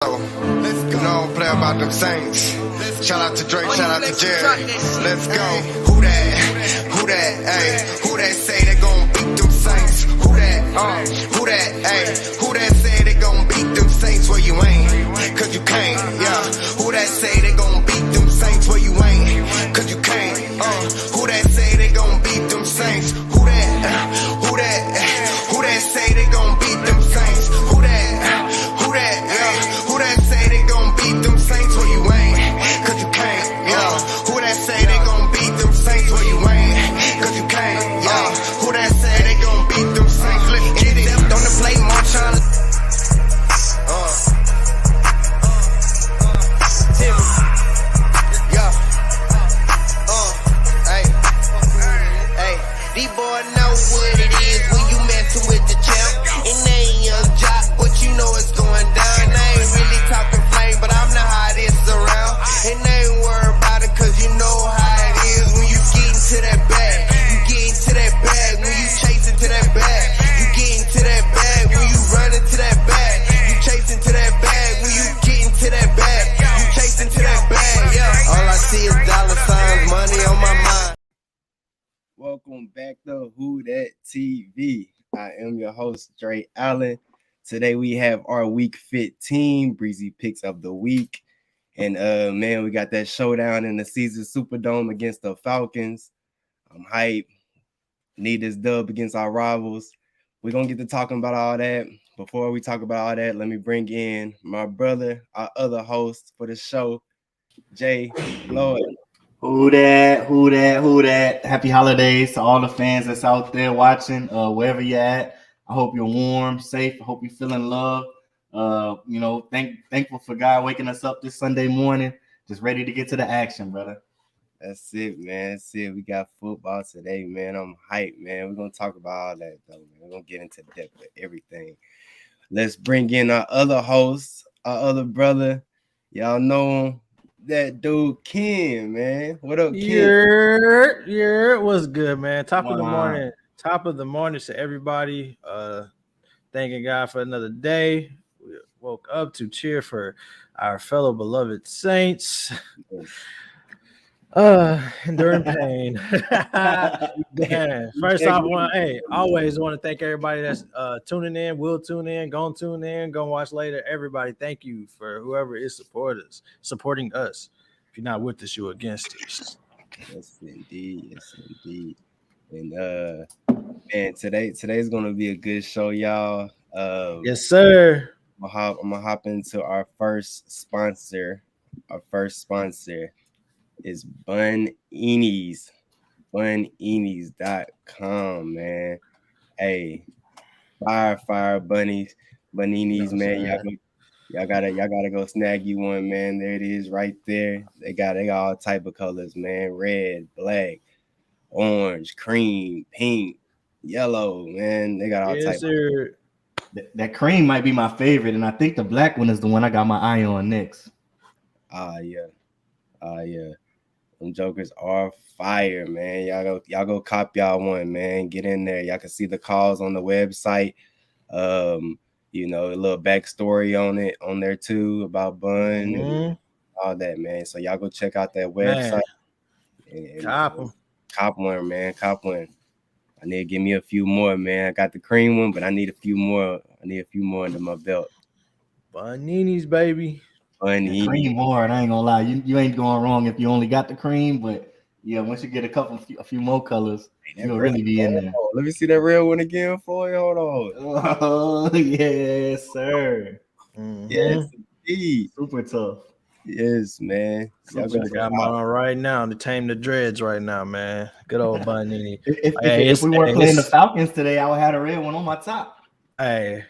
Let's go. You know I don't play about them Saints. Shout out to Draye, shout out to Jerry. Let's go. Who that, ayy? Who that say they gon' beat them Saints? Who that, ayy? Who that say they gon' beat them Saints where you ain't? Cause you can't, yeah. Who that say they gon' beat them Saints where you ain't? Cause you can't, Who that say they gon' beat them Saints? Who that say they gon' beat them Saints? Who that, yeah. Who that say they gon' beat them Saints where you ain't? Cause you can't, yeah. Who that say they gon' beat them Saints where you ain't? Cause you can't, yeah. Who that say they gon' beat them Saints? Let's get it. On the plate, Marshawn. Timmy. Yeah. Hey. These boys know what it is when you messing with the champ. And they ain't young jock, but you know it's going down. They ain't really talking flame, but I'm the hottest around. And they ain't worried about it, cause you know how it is when you get into that bag. You get into that bag when you chasing to that bag. You get into that bag when you run into that bag. You chasing to that bag when you get into that bag. You chasing to that bag, yeah. All I see is dollar signs, money on my mind. Welcome back to WhoDatTv. I am your host, Draye Allen. Today we have our Week 15 Breesy picks of the week. And man, we got that showdown in the season Superdome against the Falcons. I'm hyped. Need this dub against our rivals. We're gonna get to talking about all that. Before we talk about all that, let me bring in my brother, our other host for the show, J.Floyd. Who that? Happy holidays to all the fans that's out there watching, wherever you're at. I hope you're warm, safe. I hope you're feeling love. Thankful for God waking us up this Sunday morning. Just ready to get to the action, brother. That's it, man. That's it. We got football today, man. I'm hyped, man. We're going to talk about all that, though, man. We're going to get into depth with everything. Let's bring in our other host, our other brother. Y'all know him. That dude Ken, man. What up, Ken? Yeah, what's good, man? Top of the morning to everybody. Thanking God for another day. We woke up to cheer for our fellow beloved saints. Enduring pain. Man, first off, always want to thank everybody that's tuning in, will tune in, gonna watch later. Everybody, thank you for whoever is supporting us. If you're not with us, you're against us. Yes, indeed. And man, today's gonna be a good show, y'all. Yes, sir. I'm gonna hop into our first sponsor. Our first sponsor is Buneenies. Buneenies.com, man. Hey, fire bunnies, Buneenies, man. Y'all gotta go snag you one, man. There it is, right there. They got all type of colors, man. Red, black, orange, cream, pink, yellow, man. They got all type. Sir. That cream might be my favorite, and I think the black one is the one I got my eye on next. Yeah. Them jokers are fire, man. Y'all go cop y'all one, man. Get in there. Y'all can see the calls on the website. A little backstory on there too about Bun and all that, man. So y'all go check out that website. And cop one, man. Cop one. I need to give me a few more, man. I got the cream one, but I need a few more. Under my belt. Buneenies, baby. Cream hard. I ain't gonna lie. You ain't going wrong if you only got the cream, but yeah, once you get a few more colors, you'll really be in there. Let me see that real one again for you. Hold on. Oh, yes, sir. Mm-hmm. Yes, indeed. Super tough. Yes, man. I got mine on right now to tame the dreads right now, man. Good old Buneenie. If we weren't playing the Falcons today, I would have had a red one on my top. Hey,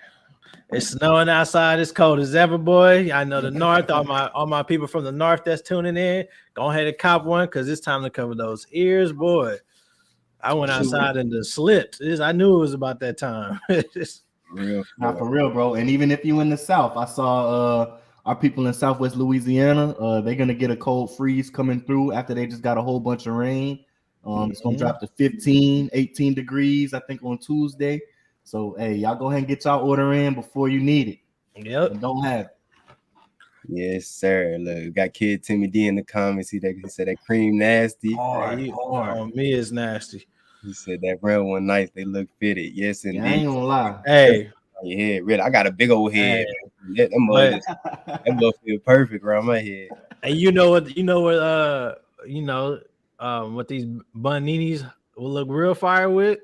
it's snowing outside. It's cold as ever, boy. I know the north. All my people from the north that's tuning in, go ahead and cop one because it's time to cover those ears, boy. I went outside and the slipped. I knew it was about that time. Not for real, bro. And even if you in the south, I saw our people in Southwest Louisiana. They're gonna get a cold freeze coming through after they just got a whole bunch of rain. It's gonna drop to 15, 18 degrees, I think, on Tuesday. So, hey, y'all go ahead and get y'all order in before you need it. Yep. And don't have it. Yes, sir. Look, we got Kid Timmy D in the comments. He said that cream nasty. Hard. On me is nasty. He said that real one nice. They look fitted. Yes, Yeah, I indeed. ain't gonna lie. Hey, Your head, really. I got a big old head. Hey, but That mug feel perfect around my head. and what these buninis will look real fire with.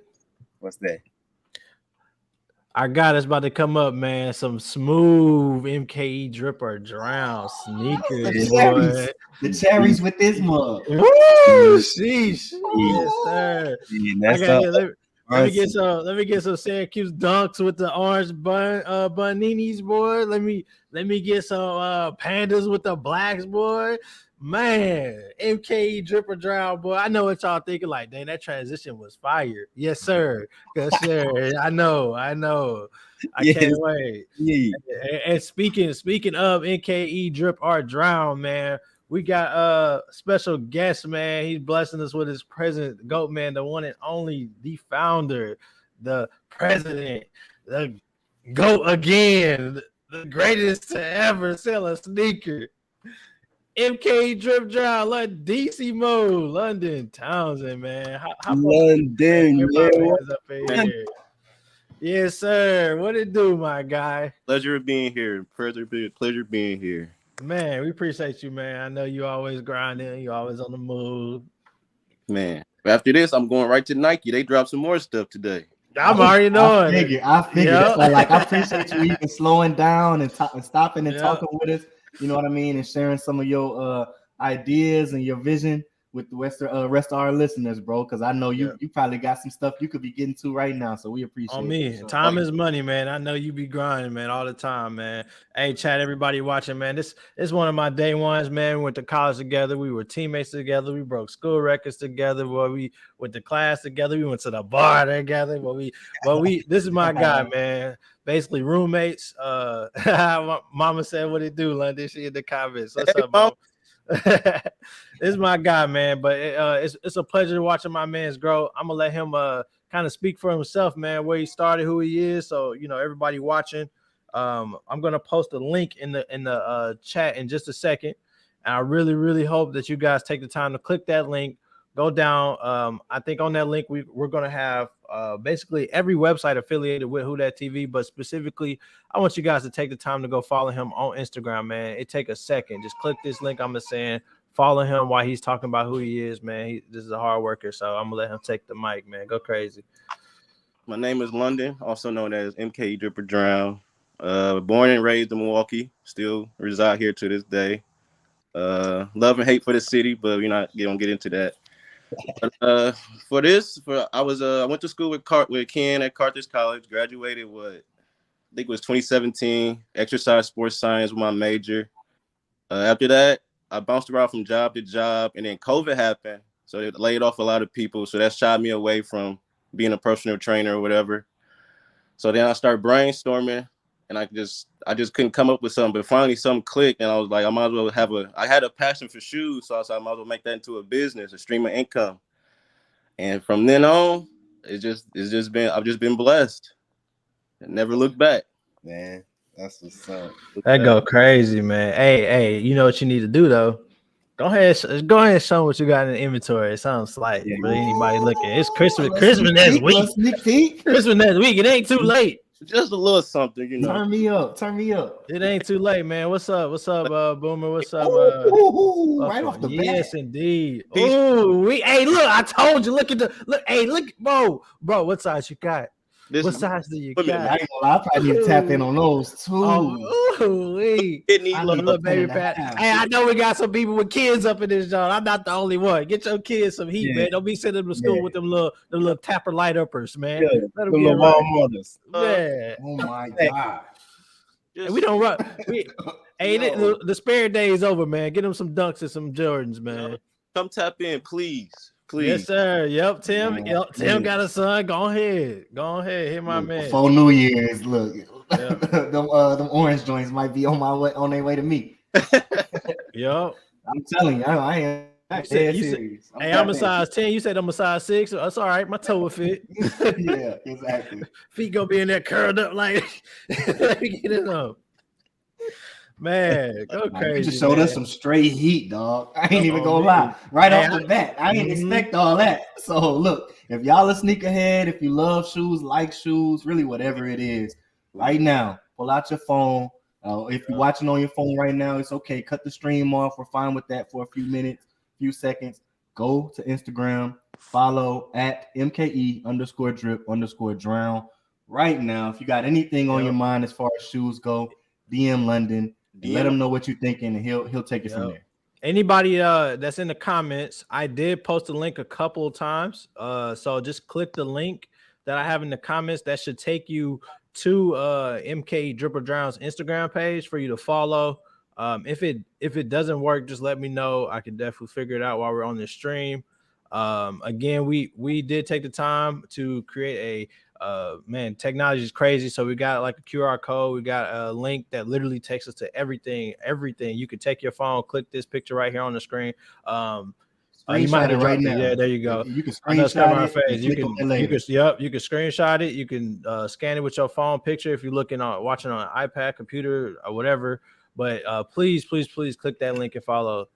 What's that? Our guy that's about to come up, man. Some smooth MKE drip or drown sneakers, boy. The cherries with this mug. Woo, sheesh. Yes, sir. Let me get some Syracuse dunks with the orange buninis, boy. Let me get some pandas with the blacks, boy. Man, MKE drip or drown, boy. I know what y'all thinking, like, dang, that transition was fire. Yes, sir. Yes, sir. I know. I can't wait. Yeah. And speaking of MKE drip or drown, man, we got a special guest, man. He's blessing us with his presence, the GOAT, man, the one and only, the founder, the president, the GOAT again, the greatest to ever sell a sneaker. MK Drip Drown, like DC Mode, London, Townsend, man. London, man. Yes, sir. What it do, my guy? Pleasure being here. Pleasure being here. Man, we appreciate you, man. I know you always grinding. You always on the move. Man, after this, I'm going right to Nike. They dropped some more stuff today. I'm already knowing. I figured. Yep. So, like, I appreciate you even slowing down and stopping and talking with us. You know what I mean? And sharing some of your ideas and your vision with the rest of our listeners, bro. Because I know you probably got some stuff you could be getting to right now. So we appreciate it. On me. So. Time is money, man. I know you be grinding, man, all the time, man. Hey, chat, everybody watching, man. This is one of my day ones, man. We went to college together. We were teammates together. We broke school records together. We went to class together. We went to the bar together. This is my guy, man. Basically roommates. Mama said what it do, London. She in the comments. What's up, Mom? This is my guy, man. But it's a pleasure watching my man's grow. I'm gonna let him kind of speak for himself, man, where he started, who he is. So everybody watching. I'm gonna post a link in the chat in just a second. And I really, really hope that you guys take the time to click that link. Go down. I think on that link we're gonna have basically every website affiliated with WhoDatTv, but specifically, I want you guys to take the time to go follow him on Instagram, man. It take a second. Just click this link. I'm saying follow him while he's talking about who he is, man. This is a hard worker, so I'm gonna let him take the mic, man. Go crazy. My name is London, also known as MK Drip or Drown. Born and raised in Milwaukee, still reside here to this day. Love and hate for the city, but we're not gonna get into that. I went to school with Ken at Carthage College. Graduated I think it was 2017. Exercise sports science was my major. After that, I bounced around from job to job, and then COVID happened, so it laid off a lot of people. So that shied me away from being a personal trainer or whatever. So then I started brainstorming, and I just couldn't come up with something. But finally, something clicked, and I was like, I might as well I had a passion for shoes, so I said I might as well make that into a business, a stream of income. And from then on, I've just been blessed and never looked back. Man, that's what's up. That go crazy, man. Hey, you know what you need to do though? Go ahead and show what you got in the inventory. It sounds slight for anybody looking. It's Christmas next week. Christmas next week. It ain't too late. Just a little something, Turn me up. It ain't too late, man. What's up, Boomer? What's up? Right off the bat. Yes, indeed. Ooh, hey, look, I told you. Look, bro. What size you got? What size do you got? I probably need to tap in on those too. Look, baby Pat. Hey, I know we got some people with kids up in this joint. I'm not the only one. Get your kids some heat, man. Don't be sending them to school with them little tapper light uppers, man. Yeah, let them the get right. Mothers. Yeah. Oh my god. We don't run. The spare day is over, man. Get them some dunks and some Jordans, man. Come tap in, please. Yes, sir. Yep, Tim. Tim got a son. Go ahead. Hit my man. For New Year's, look, them orange joints might be on their way to me. Yep. I'm telling you, I am. Serious. I'm a size 10. You said I'm a size 6. That's all right. My toe will fit. Yeah, exactly. Feet gonna be in there curled up like. Let me get it up. Man, go crazy. You just showed us some straight heat, dog. I ain't even gonna lie. Right off the bat, I didn't expect all that. So look, if y'all a sneakerhead, if you love shoes, like shoes, really whatever it is, right now, pull out your phone. If you're watching on your phone right now, it's okay. Cut the stream off. We're fine with that for a few minutes, few seconds. Go to Instagram, follow at MKE_drip_drown. Right now, if you got anything on your mind as far as shoes go, DM London. Let him know what you're thinking, and he'll take it from there. Anybody that's in the comments, I did post a link a couple of times. So just click the link that I have in the comments. That should take you to MK Drip or Drown's Instagram page for you to follow. If it doesn't work, just let me know. I can definitely figure it out while we're on the stream. Again, we did take the time to create man, technology is crazy. So we got like a QR code. We got a link that literally takes us to everything. You can take your phone, click this picture right here on the screen. You might have right now. Yeah, there you go. You can screenshot it. You can screenshot it. You can scan it with your phone picture if you're watching on an iPad, computer, or whatever. But please click that link and follow.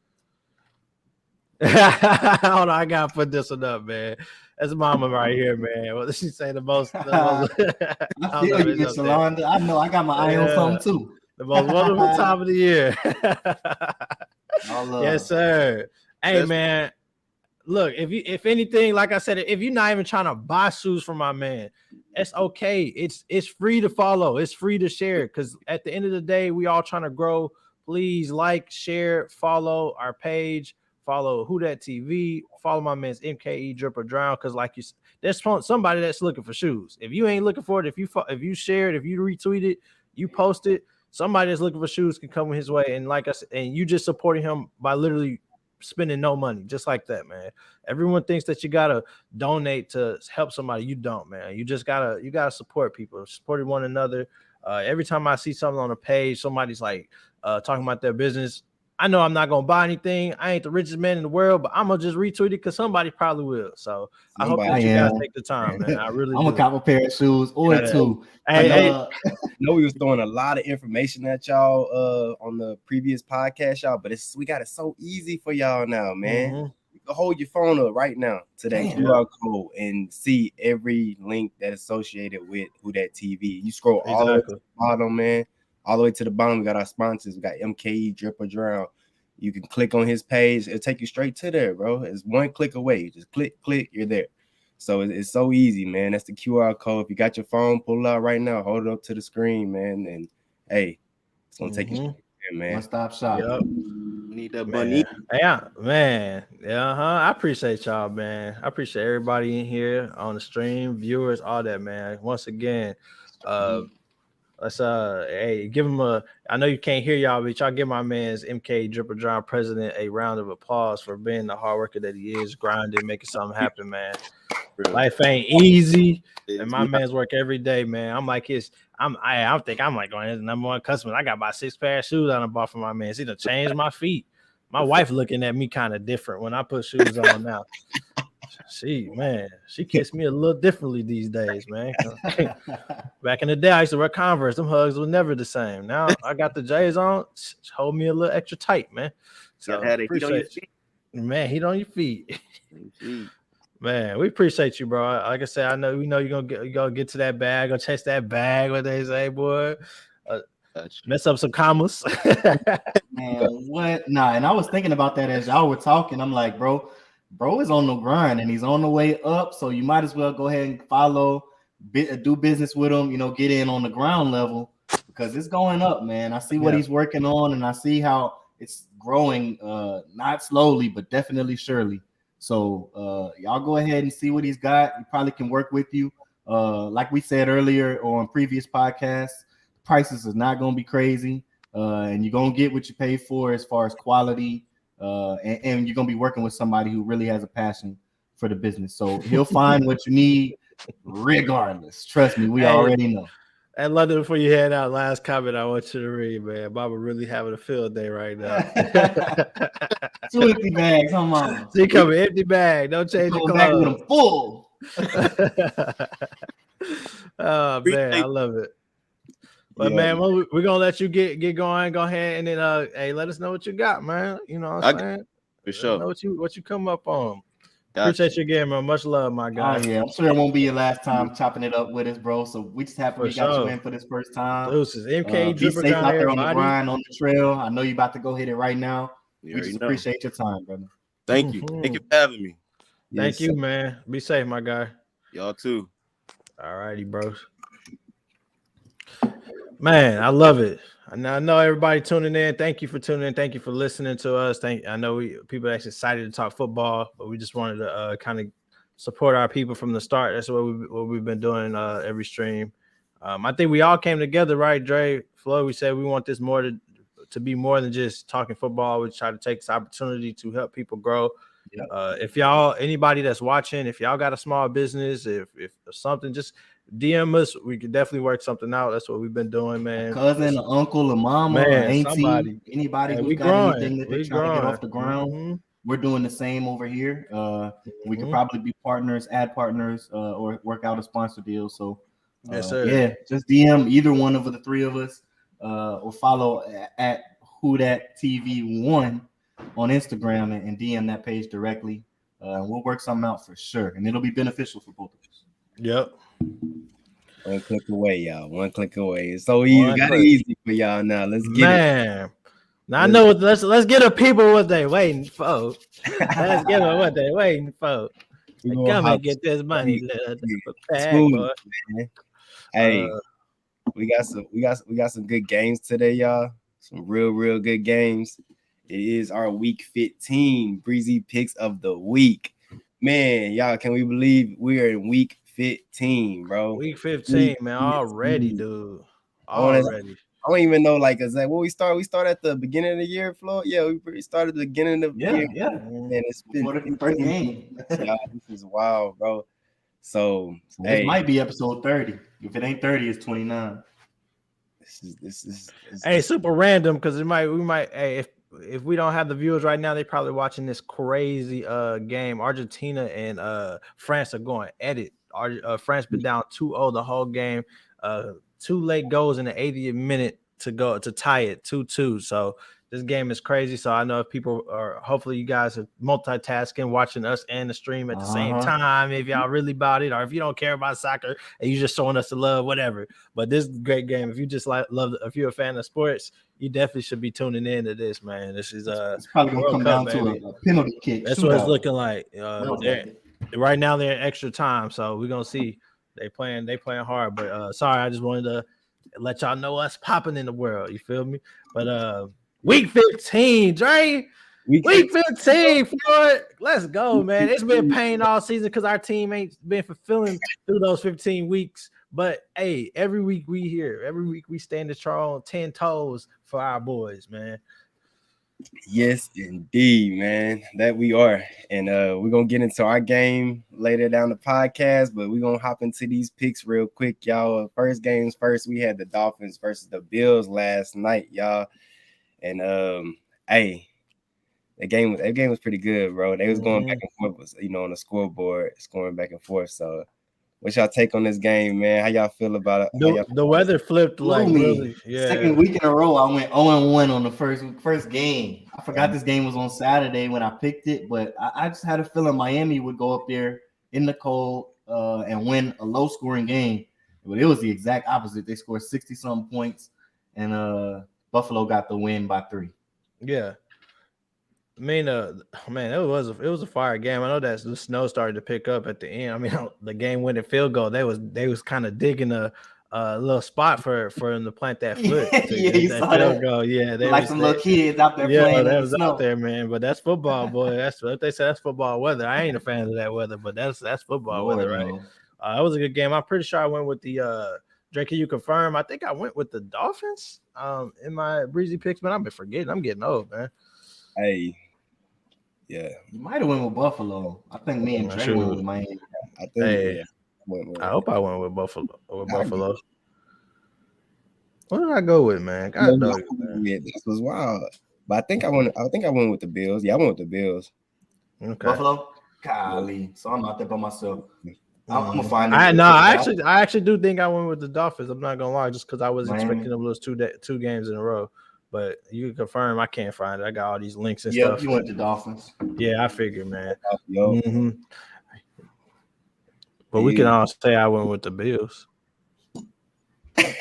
Hold on, I gotta put this one up, man. That's mama right here, man. What does she say? The most I feel you, Miss Yolanda. I know I got my eye on something too. The most wonderful time of the year. Yes, sir. Hey, man. Look, if anything, like I said, if you're not even trying to buy shoes from my man, it's okay. It's free to follow. It's free to share. Because at the end of the day, we all trying to grow. Please like, share, follow our page. Follow WhoDatTv. Follow my man's MKE Drip or Drown. Because like there's somebody that's looking for shoes. If you ain't looking for it, if you share it, if you retweet it, you post it, somebody that's looking for shoes can come his way. And like I said, and you just supporting him by literally spending no money, just like that, man. Everyone thinks that you gotta donate to help somebody. You don't, man. You just gotta support people, supporting one another. Every time I see something on a page, somebody's like talking about their business, I know I'm not gonna buy anything. I ain't the richest man in the world, but I'm gonna just retweet it because somebody probably will. So I hope that you guys take the time, man. I really I'm gonna cop a pair of shoes or two. Hey, know we was throwing a lot of information at y'all on the previous podcast, y'all, but we got it so easy for y'all now, man. Mm-hmm. You can hold your phone up right now to that QR code and see every link that's associated with WhoDatTv. You scroll all the way to the bottom, man. All the way to the bottom, we got our sponsors. We got MKE Drip or Drown. You can click on his page. It'll take you straight to there, bro. It's one click away. You just click, you're there. So it's so easy, man. That's the QR code. If you got your phone, pull it out right now. Hold it up to the screen, man. And, hey, it's going to take you straight there, man. One-stop shop. Yep. Need that bunny. Yeah, man. Yeah, I appreciate y'all, man. I appreciate everybody in here on the stream, viewers, all that, man. Once again, let's give him I know you can't hear y'all, but y'all give my man's MK Drip or Drown president a round of applause for being the hard worker that he is, grinding, making something happen, man. Life ain't easy, and my man's work every day, man. I'm like I think I'm like going his number one customer. I got about 6 pair of shoes I done bought for my man. He done changed my feet. My wife looking at me kind of different when I put shoes on now. She kissed me a little differently these days, man. Back in the day, I used to wear Converse. Them hugs were never the same. Now I got the J's on. Hold me a little extra tight, man. So appreciate you. Man, heat on your feet. Man, we appreciate you, bro. Like I said, we know you're gonna get to that bag, gonna chase that bag, what they say, boy. Mess up some commas. Man, what? Nah, and I was thinking about that as y'all were talking. I'm like, bro is on the grind and he's on the way up. So you might as well go ahead and follow, do business with him, get in on the ground level because it's going up, man. I see what he's working on and I see how it's growing, not slowly, but definitely surely. So y'all go ahead and see what he's got. He probably can work with you. Like we said earlier on previous podcasts, prices is not going to be crazy. And you're going to get what you pay for as far as quality. And you're going to be working with somebody who really has a passion for the business. So he'll find what you need regardless. Trust me, we already know. And London, before you head out, last comment I want you to read, man. Baba really having a field day right now. 2 empty bags, come on. See, coming empty bag. Don't change the clothes. Back with them full. Oh, man, I love it. But man, we're gonna let you get going. Go ahead and then hey, let us know what you got, man. You know what I'm saying? For sure. Know what you come up on. Gotcha. Appreciate you again, man. Much love, my guy. Oh yeah, I'm sure it won't be your last time chopping it up with us, bro. So we just happy we got you in for this first time. Deuces, MK, be safe out there on the grind, on the trail. I know you about to go hit it right now. We just appreciate your time, brother. Thank you. Thank you for having me. Thank you, man. Be safe, my guy. Y'all too. All righty, bros. Man, I love it. I know everybody tuning in. Thank you for tuning in. Thank you for listening to us. I know people are actually excited to talk football, but we just wanted to kind of support our people from the start. That's what we've been doing every stream. I think we all came together, right, Draye, Floyd? We said we want this more to be more than just talking football. We try to take this opportunity to help people grow. Yeah. If anybody that's watching, if y'all got a small business, if something, just DM us. We could definitely work something out. That's what we've been doing, man. A cousin, an uncle, a mama, man, an auntie, somebody, anybody who's got anything that they're trying to get off the ground. Mm-hmm. We're doing the same over here. We could probably be partners, add partners, or work out a sponsor deal. So, yes, sir. Yeah, just DM either one of the three of us, or follow at WhoDatTv1 on Instagram and DM that page directly. We'll work something out for sure, and it'll be beneficial for both of us. Yep. One click away, y'all. One click away. It's so easy. Got it easy for y'all now. Let's get it. Now I know. Let's get the people what they waiting for. Let's give them what they waiting for. Come and get this money. Hey, we got some good games today, y'all. Some real good games. It is our week 15 Breezy picks of the week. Man, y'all, can we believe we're in week 15, bro? Week 15, man, already, dude. Already. I don't even know, like, is that what we start? We start at the beginning of the year, Flo. Yeah, we started at the beginning of the year. Yeah. And it's been the first game. Y'all, this is wild, bro. So this might be episode 30. If it ain't 30, it's 29. This is super random because we might if we don't have the viewers right now, they're probably watching this crazy game. Argentina and France are going at it. France been down 2-0 the whole game. 2 late goals in the 80th minute to tie it 2-2. So this game is crazy. So I know if people are, hopefully you guys are multitasking, watching us and the stream at the same time. If y'all really about it, or if you don't care about soccer and you just showing us the love, whatever. But this is a great game. If you just if you're a fan of sports, you definitely should be tuning in to this, man. This is it's probably gonna come down to a penalty kick. That's what it's looking like. Right now they're in extra time, so we're gonna see. They playing hard, but sorry, I just wanted to let y'all know us popping in the world. You feel me? But week 15, Draye. Week 15, Floyd. Let's go, man. It's been pain all season because our team ain't been fulfilling through those 15 weeks. But hey, every week we here. Every week we stand on 10 toes for our boys, man. Yes, indeed, man. That we are. And we're gonna get into our game later down the podcast, but we're gonna hop into these picks real quick, y'all. First games first, we had the Dolphins versus the Bills last night, y'all. And hey, that game was pretty good, bro. They was going back and forth, on the scoreboard, scoring back and forth. So what's y'all take on this game, man? How y'all feel about it? The weather flipped like really. Yeah. Second week in a row, I went 0-1 on the first game. I forgot this game was on Saturday when I picked it, but I just had a feeling Miami would go up there in the cold and win a low-scoring game. But it was the exact opposite. They scored 60-something points, and Buffalo got the win by 3. Yeah. I mean, man, it was a fire game. I know that the snow started to pick up at the end. I mean, the game-winning field goal. They was kind of digging a little spot for them to plant that foot. You saw that. Goal. Yeah, they like some little kids out there playing. That was out there, man. But that's football, boy. That's what they say. That's football weather. I ain't a fan of that weather, but that's football weather, right? It was a good game. I'm pretty sure I went with the Drake. Can you confirm? I think I went with the Dolphins in my Breezy picks, man. I've been forgetting. I'm getting old, man. Hey. Yeah, you might have went with Buffalo. I think me and Draye went with Miami. I think. I hope I went with Buffalo. What did I go with, man? God knows, man. Yeah, this was wild. But I think I went with the Bills. Yeah, I went with the Bills. Okay. Buffalo. Golly, so I'm out there by myself. I'm gonna find. I actually do think I went with the Dolphins. I'm not gonna lie, just because I was expecting them to lose two games in a row. But you can confirm I can't find it. I got all these links and stuff. You went to Dolphins. Yeah, I figured, man. Mm-hmm. But we can all say I went with the Bills. Hey,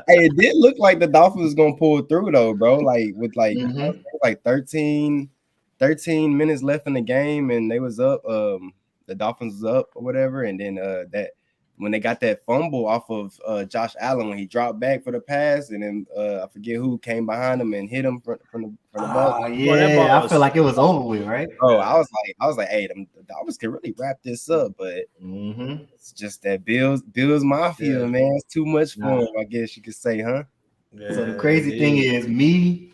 it did look like the Dolphins was gonna pull through though, bro. Like with like 13 minutes left in the game, and they was up. The Dolphins was up or whatever, and then that when they got that fumble off of Josh Allen when he dropped back for the pass, and then I forget who came behind him and hit him from the ball. Yeah, I feel like it was over with, right? Oh, I was like, hey, the Dolphins can really wrap this up, but it's just that Bills Mafia, man. It's too much for him, I guess you could say, huh? Yeah, so the crazy thing is, me,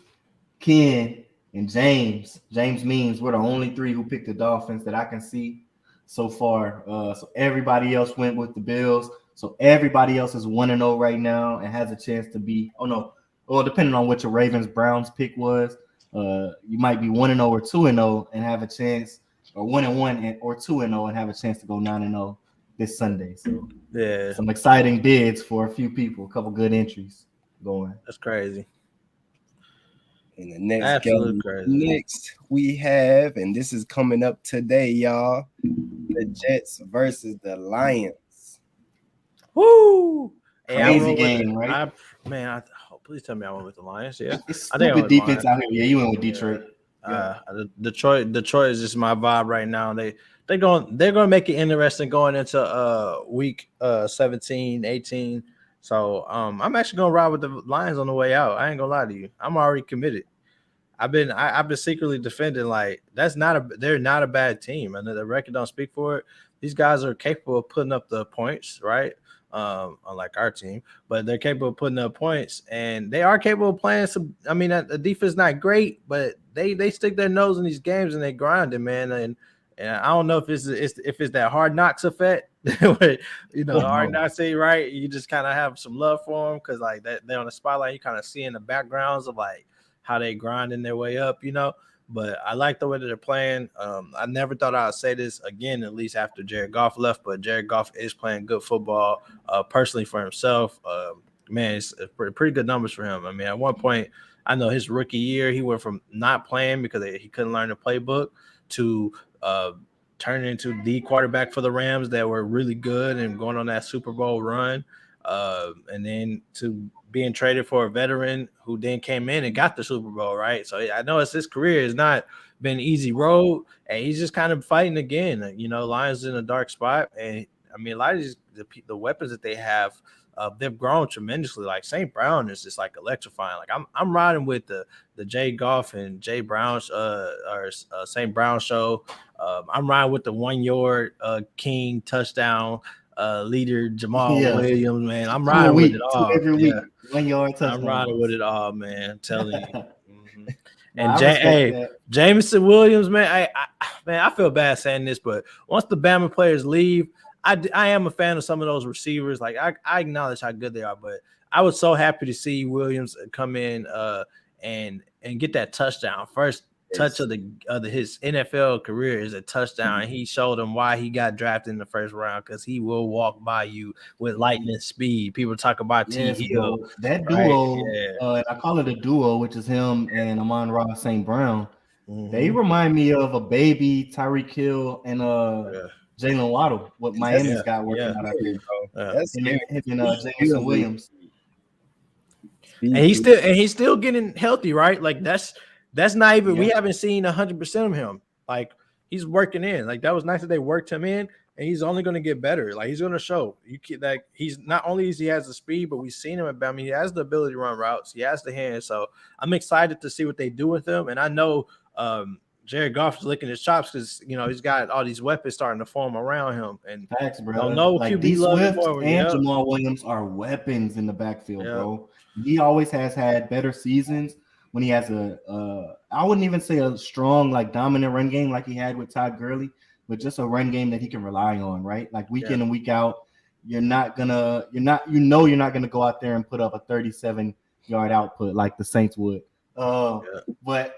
Ken, and James Means, we're the only three who picked the Dolphins that I can see so far. So everybody else went with the Bills. So everybody else is 1-0 right now and has a chance to be. Oh no, well, depending on what your Ravens Browns pick was, you might be 1-0 or 2-0 and have a chance, or 1-1 or 2-0 and have a chance to go 9-0 this Sunday. So some exciting bids for a few people, a couple good entries going. That's crazy. And the next game, next we have, and this is coming up today, y'all, the Jets versus the Lions. Woo! Crazy game, right? Please tell me I went with the Lions. Yeah, I think with defense out here. Yeah, you went with Detroit. Detroit is just my vibe right now. They're going to make it interesting going into week 17, 18. So I'm actually going to ride with the Lions on the way out. I ain't gonna lie to you. I'm already committed. I've been secretly defending like they're not a bad team, and the record don't speak for it. These guys are capable of putting up the points, right? Unlike our team, but they're capable of putting up points, and they are capable of playing some. I mean, the defense is not great, but they stick their nose in these games and they grind it, man. And I don't know if it's that Hard Knocks effect, Hard Knocks, right? You just kind of have some love for them because like they're on the spotlight. You kind of see in the backgrounds of like how they grinding their way up, But I like the way that they're playing. I never thought I'd say this again, at least after Jared Goff left, but Jared Goff is playing good football personally for himself. Man, it's pretty good numbers for him. I mean, at one point, I know his rookie year, he went from not playing because he couldn't learn the playbook to turning into the quarterback for the Rams that were really good and going on that Super Bowl run. And then to being traded for a veteran who then came in and got the Super Bowl, right? So I know his career has not been an easy road, and he's just kind of fighting again. Lions in a dark spot, and I mean, a lot of the weapons that they have, they've grown tremendously. Like St. Brown is just like electrifying. Like I'm riding with the Jay Goff and Jay Brown St. Brown show. I'm riding with the 1 yard King touchdown leader Jamal Williams, man. I'm riding with it all. Every week, 1 yard touchdown. I'm riding with it all, man. I'm telling you. And Jameson Williams, man. I feel bad saying this, but once the Bama players leave, I am a fan of some of those receivers. Like I acknowledge how good they are, but I was so happy to see Williams come in and get that touchdown. First touch of his NFL career is a touchdown. And he showed him why he got drafted in the first round, because he will walk by you with lightning speed. People talk about T. Hill. That duo, and I call it a duo, which is him and Amon-Ra St. Brown. They remind me of a baby Tyreek Hill and Jalen Waddle, what Miami's got working out out here. That's him and Jameson Williams. And he's still getting healthy, right? Like that's not even we haven't seen 100% of him. Like he's working in. Like that was nice that they worked him in, and he's only going to get better. Like he's going to show that he's not only he has the speed, but we've seen him at Bama. He has the ability to run routes. He has the hands. So I'm excited to see what they do with him. And I know Jared Goff is licking his chops because he's got all these weapons starting to form around him. And facts, bro. Don't know like QB Swift and Jamal Williams are weapons in the backfield, bro. He always has had better seasons when he has I wouldn't even say a strong, like dominant run game like he had with Todd Gurley, but just a run game that he can rely on, right? Like week in and week out, you're not gonna go out there and put up a 37-yard output like the Saints would. But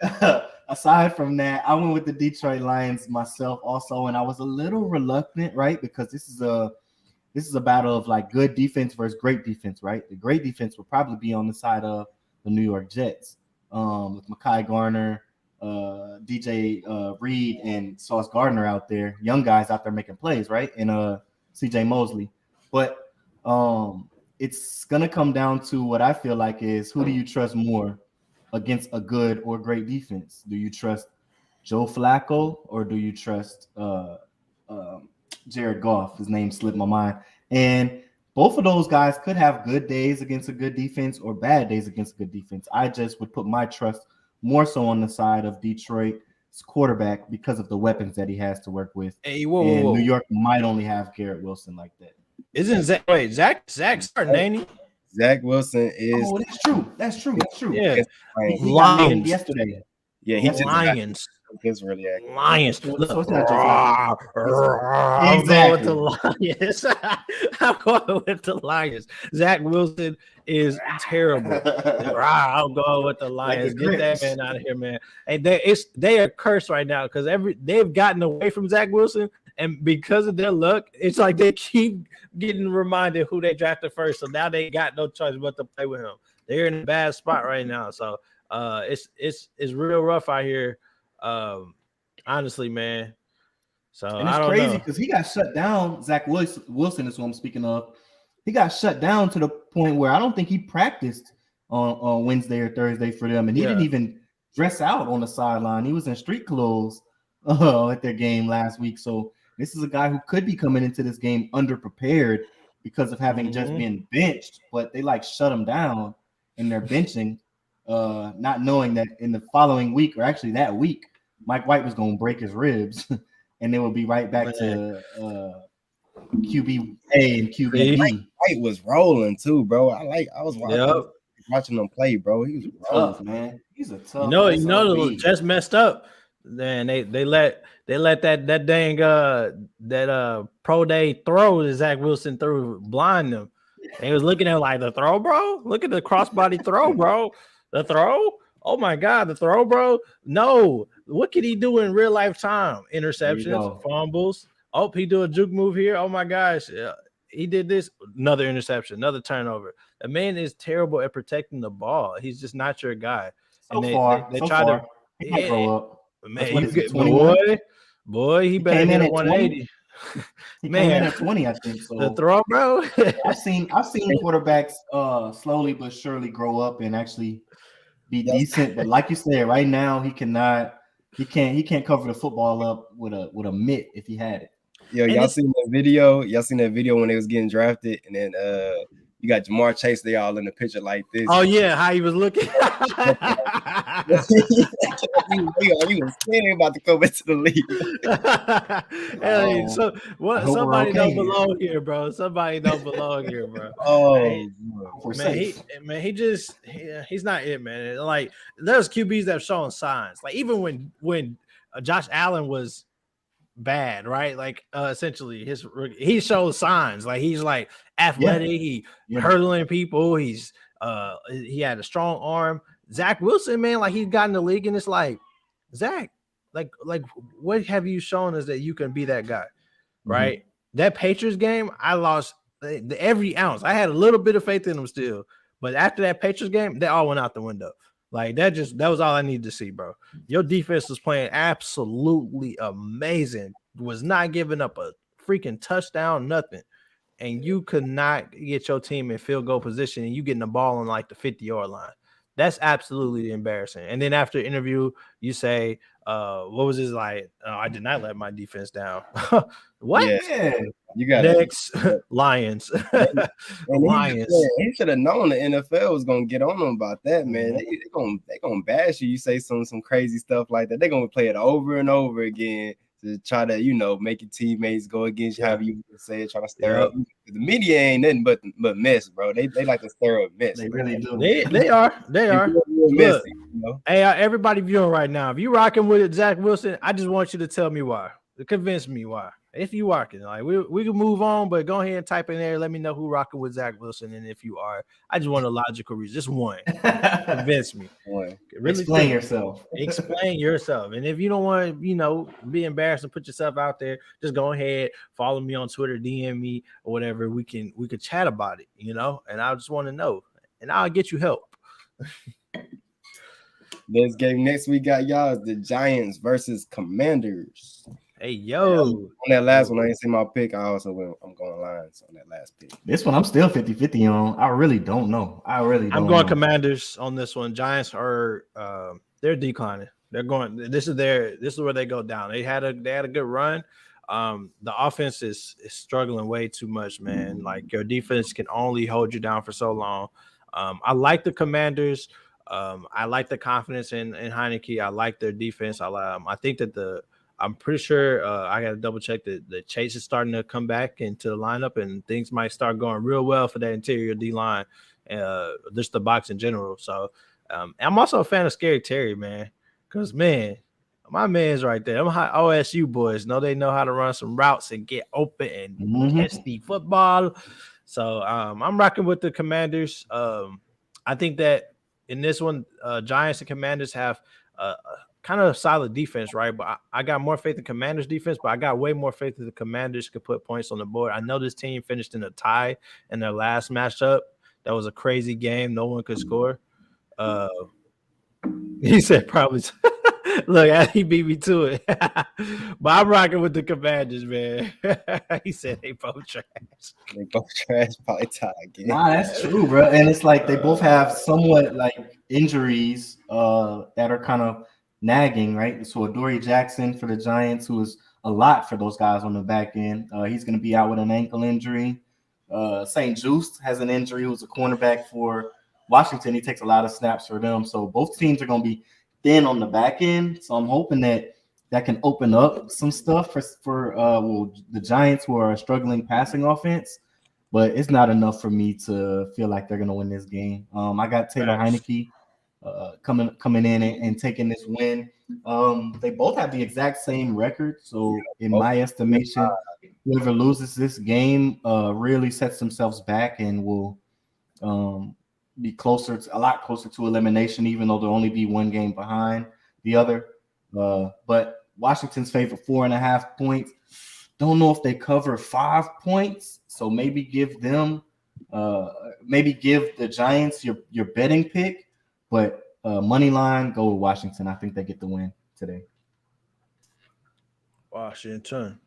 aside from that, I went with the Detroit Lions myself also, and I was a little reluctant, right? Because this is a battle of like good defense versus great defense, right? The great defense will probably be on the side of the New York Jets, with Mekhi Garner, DJ Reed, and Sauce Gardner out there, young guys out there making plays, right? And CJ Mosley. But it's gonna come down to what I feel like is, who do you trust more against a good or great defense? Do you trust Joe Flacco or do you trust Jared Goff? His name slipped my mind. And both of those guys could have good days against a good defense or bad days against a good defense. I just would put my trust more so on the side of Detroit's quarterback because of the weapons that he has to work with. Hey, New York might only have Garrett Wilson like that. Isn't Zach? Wait, Zach starting, ain't he? Zach Wilson is. Oh, that's true. Yeah, He got Lions named yesterday. Yeah, he just Lions. He's really active. Lions. So it's not I'm going with the Lions. I'm going with the Lions. Zach Wilson is terrible. I'm going with the Lions. Get that man out of here, man. And they are cursed right now because they've gotten away from Zach Wilson, and because of their luck, it's like they keep getting reminded who they drafted first. So now they got no choice but to play with him. They're in a bad spot right now. So it's real rough out here. Honestly, man. So and it's I don't crazy know, because he got shut down. Zach Wilson is who I'm speaking of. He got shut down to the point where I don't think he practiced on Wednesday or Thursday for them, and he didn't even dress out on the sideline. He was in street clothes at their game last week. So this is a guy who could be coming into this game underprepared because of having just been benched, but they like shut him down and they're benching, not knowing that in the following week, or actually that week, Mike White was going to break his ribs and they will be right back to QB A and QB B. White was rolling too, bro. I was watching him play, bro. He was tough, man. He's a tough. The Jets messed up. Then they let that dang that pro day throw that Zach Wilson threw blind them. They was looking at like, the throw, bro. Look at the crossbody throw, bro. The throw. Oh my God, the throw, bro. No, what could he do in real life time? Interceptions, fumbles. Oh, he do a juke move here. Oh my gosh, he did this. Another interception, another turnover. The man is terrible at protecting the ball. He's just not your guy. And they try to grow up. Man, boy, he better hit 180. He came in at 20, I think. So the throw, bro. I've seen quarterbacks slowly but surely grow up and actually be decent. But like you said, right now he can't cover the football up with a mitt if he had it. Yo, y'all seen that video? Y'all seen that video when they was getting drafted, and then you got Jamar Chase, they all in the picture like this. Oh yeah, how he was looking. he was scared about to come into the league. Hey, somebody don't belong here, bro. Somebody don't belong here, bro. He's not it, man. Like, there's QBs that have shown signs. Like, even when Josh Allen was bad, right? Like, essentially he shows signs. Like, he's like athletic, he hurdling people, he had a strong arm. Zach Wilson, man, like, he's gotten the league and it's like, Zach, like what have you shown us that you can be that guy? Right? That Patriots game, I lost every ounce. I had a little bit of faith in them still, but after that Patriots game, they all went out the window. Like, that was all I needed to see, bro. Your defense was playing absolutely amazing. Was not giving up a freaking touchdown, nothing. And you could not get your team in field goal position, and you getting the ball on like the 50-yard line. That's absolutely embarrassing. And then after the interview, you say, what was his like? Oh, I did not let my defense down. What? Yeah. You got next Lions. Lions. He should have known the NFL was gonna get on him about that, man. They gonna bash you. You say some crazy stuff like that. They're gonna play it over and over again to try to, make your teammates go against you, however you say it, try to stir up. The media ain't nothing but mess, bro. They like to stir up mess. They really do. They are. Messy, Hey, everybody viewing right now, if you rocking with it, Zach Wilson, I just want you to tell me why. Convince me why. If you rocking, like we can move on, but go ahead and type in there. Let me know who rocking with Zach Wilson, and if you are, I just want a logical reason, just one. Convince me. Boy. Really Explain yourself. Explain yourself, and if you don't want to, be embarrassed and put yourself out there, just go ahead, follow me on Twitter, DM me or whatever. We could chat about it, and I just want to know, and I'll get you help. This game next we got y'all is the Giants versus Commanders. Hey, yo. On that last one, I ain't seen my pick. I'm going Lions on that last pick. This one, I'm still 50-50 on. I really don't know. I'm going Commanders on this one. Giants are they're declining. They're going. This is where they go down. They had a good run. The offense is struggling way too much, man. Like your defense can only hold you down for so long. I like the Commanders. I like the confidence in Heineke. I like their defense. I think that I'm pretty sure I got to double check that the Chase is starting to come back into the lineup, and things might start going real well for that interior D line, just the box in general. So I'm also a fan of Scary Terry, man, because man, my man's right there. I'm OSU boys. They know how to run some routes and get open and catch the football. So I'm rocking with the Commanders. I think that in this one, Giants and Commanders have kind of solid defense, right? But I got more faith in Commanders defense, but I got way more faith that the Commanders could put points on the board. I know this team finished in a tie in their last matchup. That was a crazy game. No one could score. He said probably look, he beat me to it. But I'm rocking with the Commanders, man. He said they both trash. They both trash, probably tie again. Nah, that's true, bro. And it's like they both have somewhat like injuries that are kind of nagging, right? So Adoree Jackson for the Giants, who is a lot for those guys on the back end. He's going to be out with an ankle injury. St. Juste has an injury. He was a cornerback for Washington. He takes a lot of snaps for them. So both teams are going to be thin on the back end. So I'm hoping that can open up some stuff for the Giants, who are a struggling passing offense. But it's not enough for me to feel like they're going to win this game. I got Taylor Heineke coming in and taking this win. They both have the exact same record. So in my estimation, whoever loses this game really sets themselves back and will be a lot closer to elimination, even though they'll only be one game behind the other. But Washington's favored 4.5 points. Don't know if they cover 5 points. So maybe give the Giants your betting pick. But money line, go with Washington. I think they get the win today. Washington.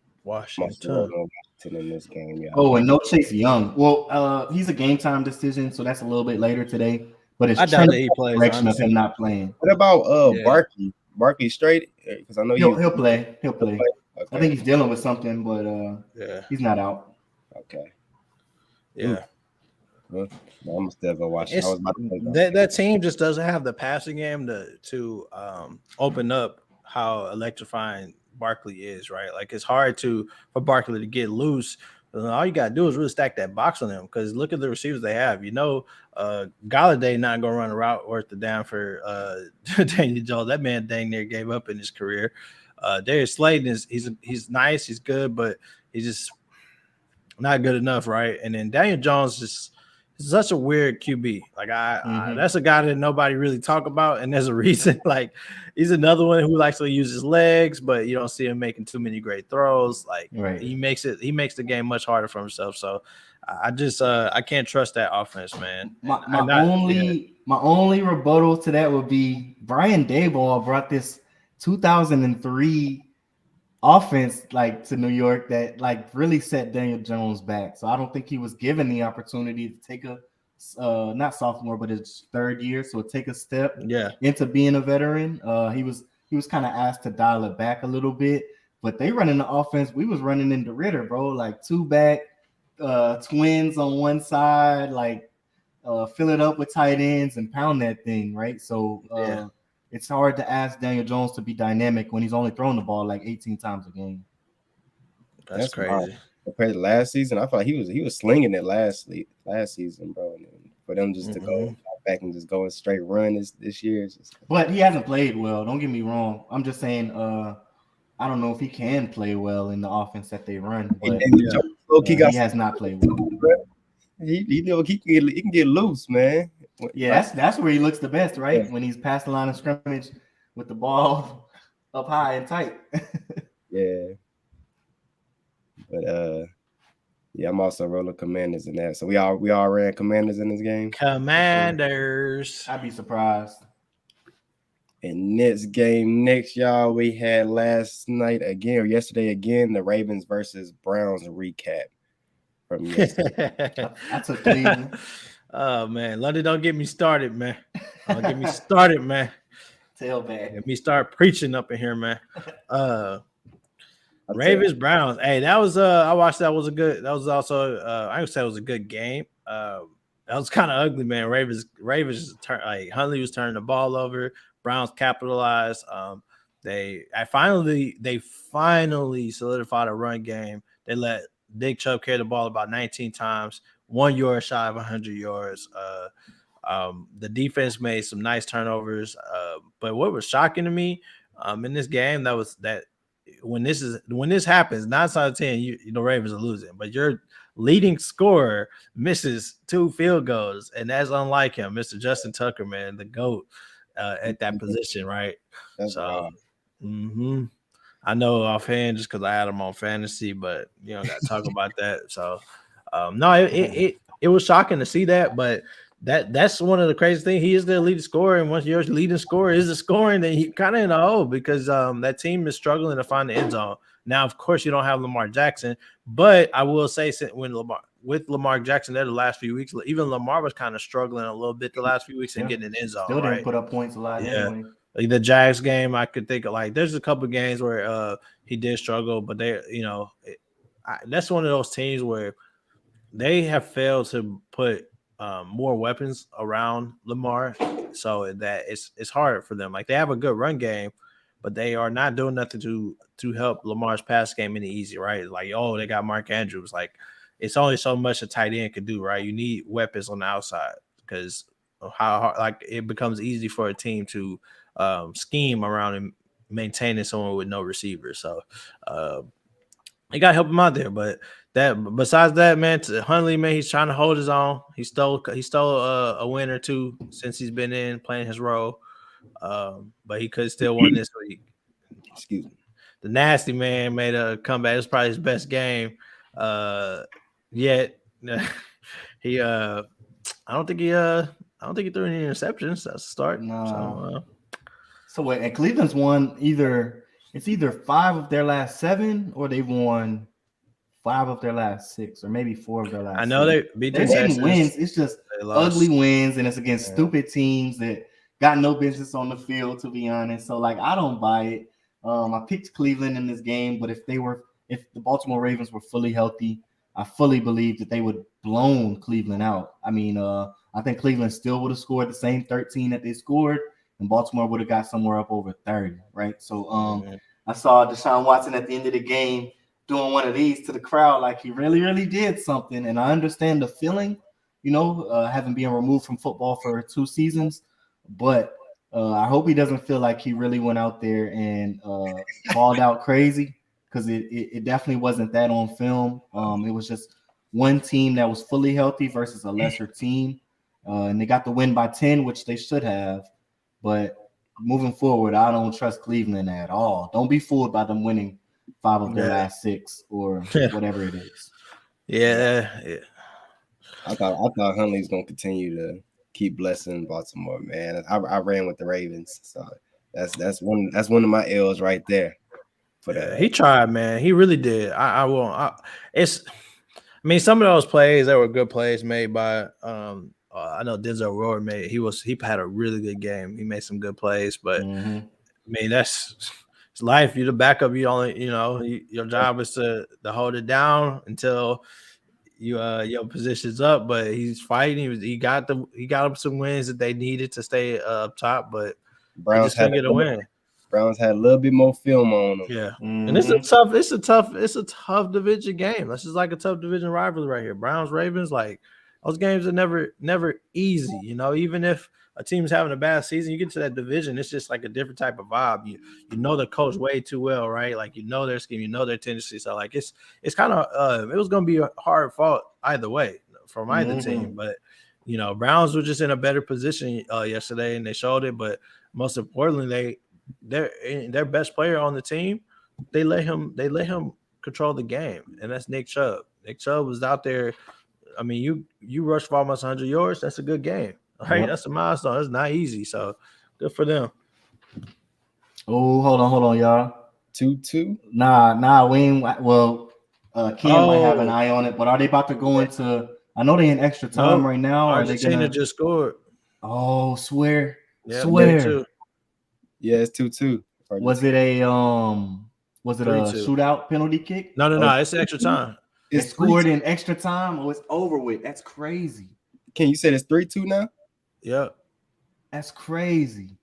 In this game, yeah. Oh, and no Chase Young. Well, he's a game time decision, so that's a little bit later today. But it's doubt that he plays. Direction of him not playing. What about Barkley? Barkley straight? Because I know he'll play. He'll play. Okay. I think he's dealing with something, but he's not out. Okay. Yeah. Well, I'm still gonna watch. That team just doesn't have the passing game to open up how electrifying Barkley is, right? Like it's hard for Barkley to get loose. All you gotta do is really stack that box on them, because look at the receivers they have. Galladay not gonna run a route worth the down for Daniel Jones. That man dang near gave up in his career. Darius Slayton he's nice, he's good, but he's just not good enough, right? And then Daniel Jones is such a weird QB. Like that's a guy that nobody really talk about, and there's a reason. Like he's another one who likes to use his legs, but you don't see him making too many great throws. Like he makes the game much harder for himself. So I can't trust that offense, man. My only rebuttal to that would be Brian Daboll brought this 2003 offense to New York that really set Daniel Jones back. So I don't think he was given the opportunity to take a not sophomore, but his third year. So take a step into being a veteran. He was kind of asked to dial it back a little bit, but they running the offense. We was running into Ritter, bro, two back twins on one side, fill it up with tight ends and pound that thing. Right. So it's hard to ask Daniel Jones to be dynamic when he's only throwing the ball 18 times a game. That's crazy. Wild. Compared to last season, I thought he was slinging it last season, bro. And for them just to go back and just go a straight run this year, but he hasn't played well. Don't get me wrong. I'm just saying, I don't know if he can play well in the offense that they run, but he has not played well. He can get loose, man. Yeah, that's where he looks the best, right? When he's past the line of scrimmage with the ball up high and tight. Yeah. But yeah, I'm also rolling Commanders in that. So we all ran Commanders in this game. Commanders. I'd be surprised. And next, y'all, we had yesterday again, the Ravens versus Browns recap from yesterday. I took Cleveland. Oh man, London, don't get me started, man. Don't get me started, man. Tailback. Let me start preaching up in here, man. Ravens Browns. Hey, that was I watched. That was also I would say it was a good game. That was kind of ugly, man. Ravens Huntley was turning the ball over. Browns capitalized. They finally solidified a run game. They let Nick Chubb carry the ball about 19 times, 1 yard shy of 100 yards. The defense made some nice turnovers. But what was shocking to me in this game, that when this happens, 9 out of 10, you know Ravens are losing, but your leading scorer misses 2 field goals, and that's unlike him, Mr. Justin Tucker, man, the GOAT at that position, right? That's so, I know offhand just because I had him on fantasy, but you know, got to talk about that. So, no, it was shocking to see that, but that's one of the crazy things. He is the leading scorer, and once your leading scorer is the scoring, then he kind of in a hole because that team is struggling to find the end zone. Now, of course, you don't have Lamar Jackson, but I will say with Lamar Jackson there the last few weeks, even Lamar was kind of struggling a little bit the last few weeks and getting an end zone. Still didn't put up points a lot anyway. Like the Jags game, I could think of there's a couple of games where he did struggle, but that's one of those teams where they have failed to put more weapons around Lamar, so that it's hard for them. Like they have a good run game, but they are not doing nothing to help Lamar's pass game any easier, right? Like, they got Mark Andrews. Like, it's only so much a tight end can do, right? You need weapons on the outside because of how hard, like, it becomes easy for a team to scheme around and maintaining someone with no receiver. So you got to help him out there. But besides that, man, Huntley, man, he's trying to hold his own. He stole a win or two since he's been in playing his role. But he could still win this week. Excuse me. The nasty man made a comeback. It's probably his best game yet. He I don't think he threw any interceptions. That's a start. No. So and Cleveland's won either 5 of their last 7 or they've won 5 of their last 6 or maybe 4 of their last. I know 6. they beat the Texans. Wins. It's just ugly wins, and it's against stupid teams that got no business on the field, to be honest. So I don't buy it. I picked Cleveland in this game, but if the Baltimore Ravens were fully healthy, I fully believe that they would have blown Cleveland out. I mean, I think Cleveland still would have scored the same 13 that they scored, and Baltimore would have got somewhere up over 30, right? So I saw Deshaun Watson at the end of the game doing one of these to the crowd like he really, really did something, and I understand the feeling, having been removed from football for 2 seasons, but I hope he doesn't feel like he really went out there and balled out crazy, because it definitely wasn't that on film. It was just one team that was fully healthy versus a lesser team, and they got the win by 10, which they should have. But moving forward, I don't trust Cleveland at all. Don't be fooled by them winning 5 of their last 6 or whatever it is. Yeah. I thought Huntley's gonna continue to keep blessing Baltimore, man. I ran with the Ravens, so that's one of my L's right there. He tried, man. He really did. I won't. Some of those plays that were good plays made by. I know Denzel Rohr made. He had a really good game. He made some good plays, but that's it's life. You're the backup. You only, your job is to hold it down until your position's up. But he's fighting. He got up some wins that they needed to stay up top, but Browns just couldn't get a win. Browns had a little bit more film on them. Yeah, and it's a tough division game. This is like a tough division rivalry right here. Browns Ravens, like those games are never easy. You know, even if a team's having a bad season, you get to that division, it's just like a different type of vibe. You know the coach way too well, right? Like, you know their scheme, you know their tendencies. So like it's kind of it was gonna be a hard fought either way from either team. But you know, Browns were just in a better position yesterday, and they showed it. But most importantly, their best player on the team, they let him control the game, and that's Nick Chubb. Nick Chubb was out there. I mean, you rushed for almost 100 yards. That's a good game. Right, yep. That's a milestone. That's not easy. So good for them. Oh, hold on, y'all. 2-2. Nah, we ain't. Well, Ken might have an eye on it, but are they about to go into? I know they in extra time right now. Argentina just scored. Oh, swear. Yeah, it's 2-2. Was it a shootout penalty kick? No, it's extra time. It's scored in extra time. Oh, it's over with. That's crazy. Can you say it's 3-2 now? Yep. That's crazy.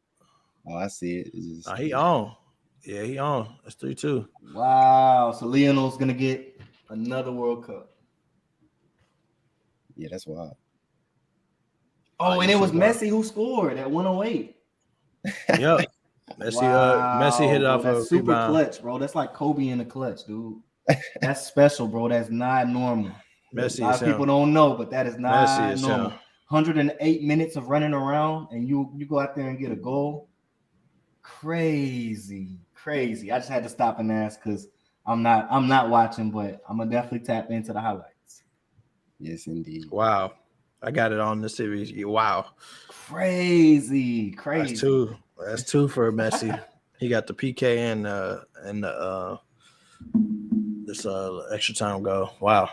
Oh, I see it. He on. Yeah, he on. It's 3-2. Wow. So Lionel's gonna get another World Cup. Yeah, that's wild. Oh, and it was Messi who scored at 108. Yep. Messi hit it off a super rebound. Clutch, bro. That's like Kobe in the clutch, dude. That's special, bro. That's not normal. Messi a lot of people don't know, but that is not normal. 108 minutes of running around, and you go out there and get a goal. Crazy. I just had to stop and ask because I'm not watching, but I'm gonna definitely tap into the highlights. Yes, indeed. Wow, I got it on the series. Wow, crazy. That's two for Messi. He got the PK and this extra time goal. Wow.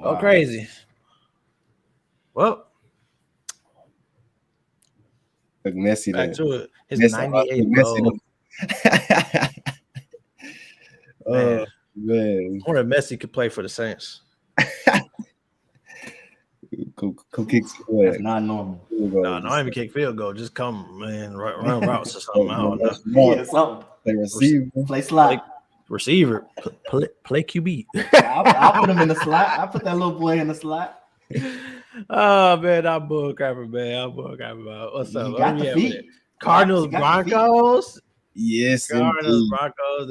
Oh, crazy. Well, look, Messi back to it. His 98 goal. Oh man, I wonder if Messi could play for the Saints. Cool kicks. That's not normal. No, not even kick field goal. Just come, man, run routes or something. I don't know. Yeah, something. Play receiver. Play slot. Receiver. Play QB. I'll put him in the slot. I'll put that little boy in the slot. Oh man, I'm bullcrapping, man. What's up? He got the feet. Cardinals, Broncos. Yes, Cardinals, Broncos.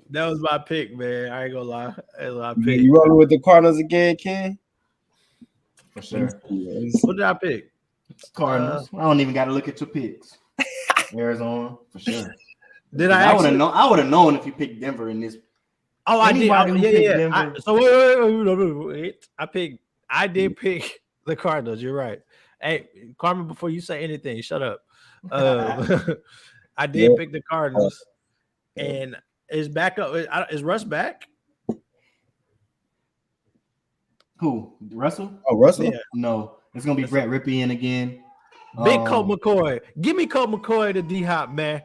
That was my pick, man. I ain't gonna lie. That was my pick. You rolling with the Cardinals again, Ken? For sure. What did I pick? Cardinals. I don't even got to look at your picks. Arizona, for sure. I would have known if you picked Denver in this. Oh, I did. Yeah. So wait. I did pick the Cardinals. You're right. Hey, Carmen, before you say anything, shut up. I did pick the Cardinals, and is back up. Is Russ back? Who? Russell? Oh, Russell? Yeah. No, it's gonna be Brett Ripien again. Big Colt McCoy. Give me Colt McCoy to D-Hop, man.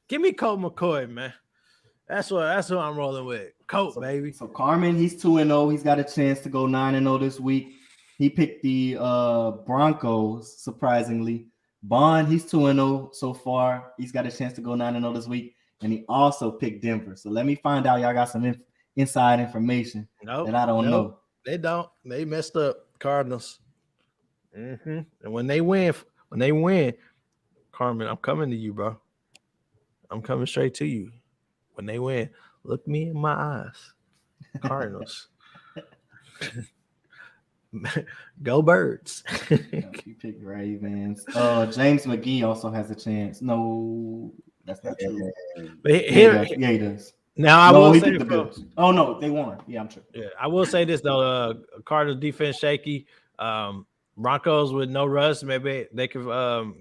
Give me Colt McCoy, man. That's what I'm rolling with. Colt, baby. So Carmen, he's 2-0. He's got a chance to go 9-0 this week. He picked the Broncos, surprisingly. Bond, he's 2-0 so far. He's got a chance to go 9-0 this week. And he also picked Denver. So let me find out y'all got some inside information that I don't know. They don't. They messed up. Cardinals. And when they win, Carmen, I'm coming to you, bro. I'm coming straight to you. When they win, look me in my eyes. Cardinals. Go Birds. You picked Ravens. James McGee also has a chance. No, that's not true. But he does. Now I will say the Bills. Oh no, they won. Yeah, I'm sure. Yeah, I will say this though. Cardinals defense shaky. Broncos with no Russ. Maybe they could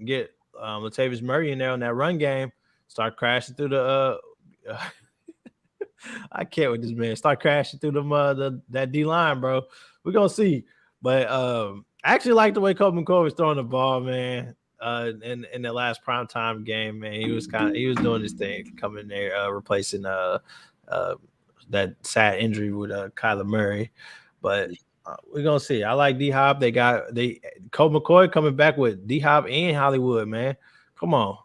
get Latavius Murray in there on that run game. Start crashing through the. I can't with this man. Start crashing through that D line, bro. We're gonna see. But I actually like the way Colt McCoy was throwing the ball, man. In the last primetime game, man, he was doing his thing, coming there, replacing that sad injury with Kyler Murray. But we're gonna see. I like D Hop. Colt McCoy coming back with D Hop and Hollywood, man. Come on,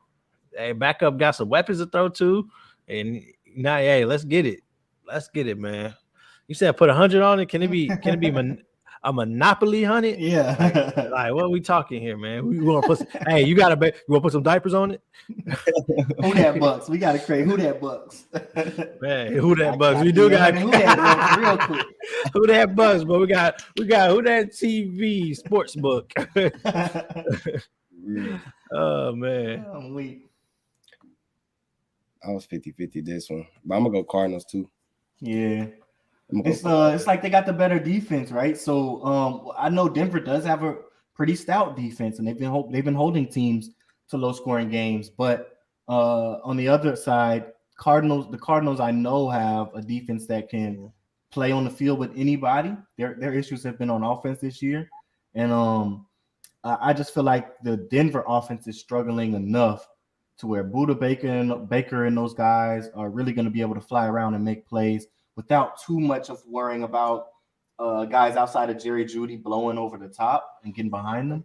hey, backup got some weapons to throw to, and now, hey, let's get it, man. You said put 100 on it. Can it be a Monopoly 100? Yeah. Like what are we talking here, man? We want to put. Hey, you want to put some diapers on it? Who that Bucks? We gotta create Who That Bucks. Man, who that Bucks? We do got Who That Bucks real quick. Who that Bucks? But we got Who That TV sports book. Oh man, I'm weak. I was 50-50 this one, but I'm gonna go Cardinals too. Yeah. It's like they got the better defense, right? So I know Denver does have a pretty stout defense, and they've been holding teams to low scoring games. But on the other side, the Cardinals I know have a defense that can play on the field with anybody. Their issues have been on offense this year, and I just feel like the Denver offense is struggling enough to where Budda Baker and those guys are really going to be able to fly around and make plays without too much of worrying about guys outside of Jerry Jeudy blowing over the top and getting behind them.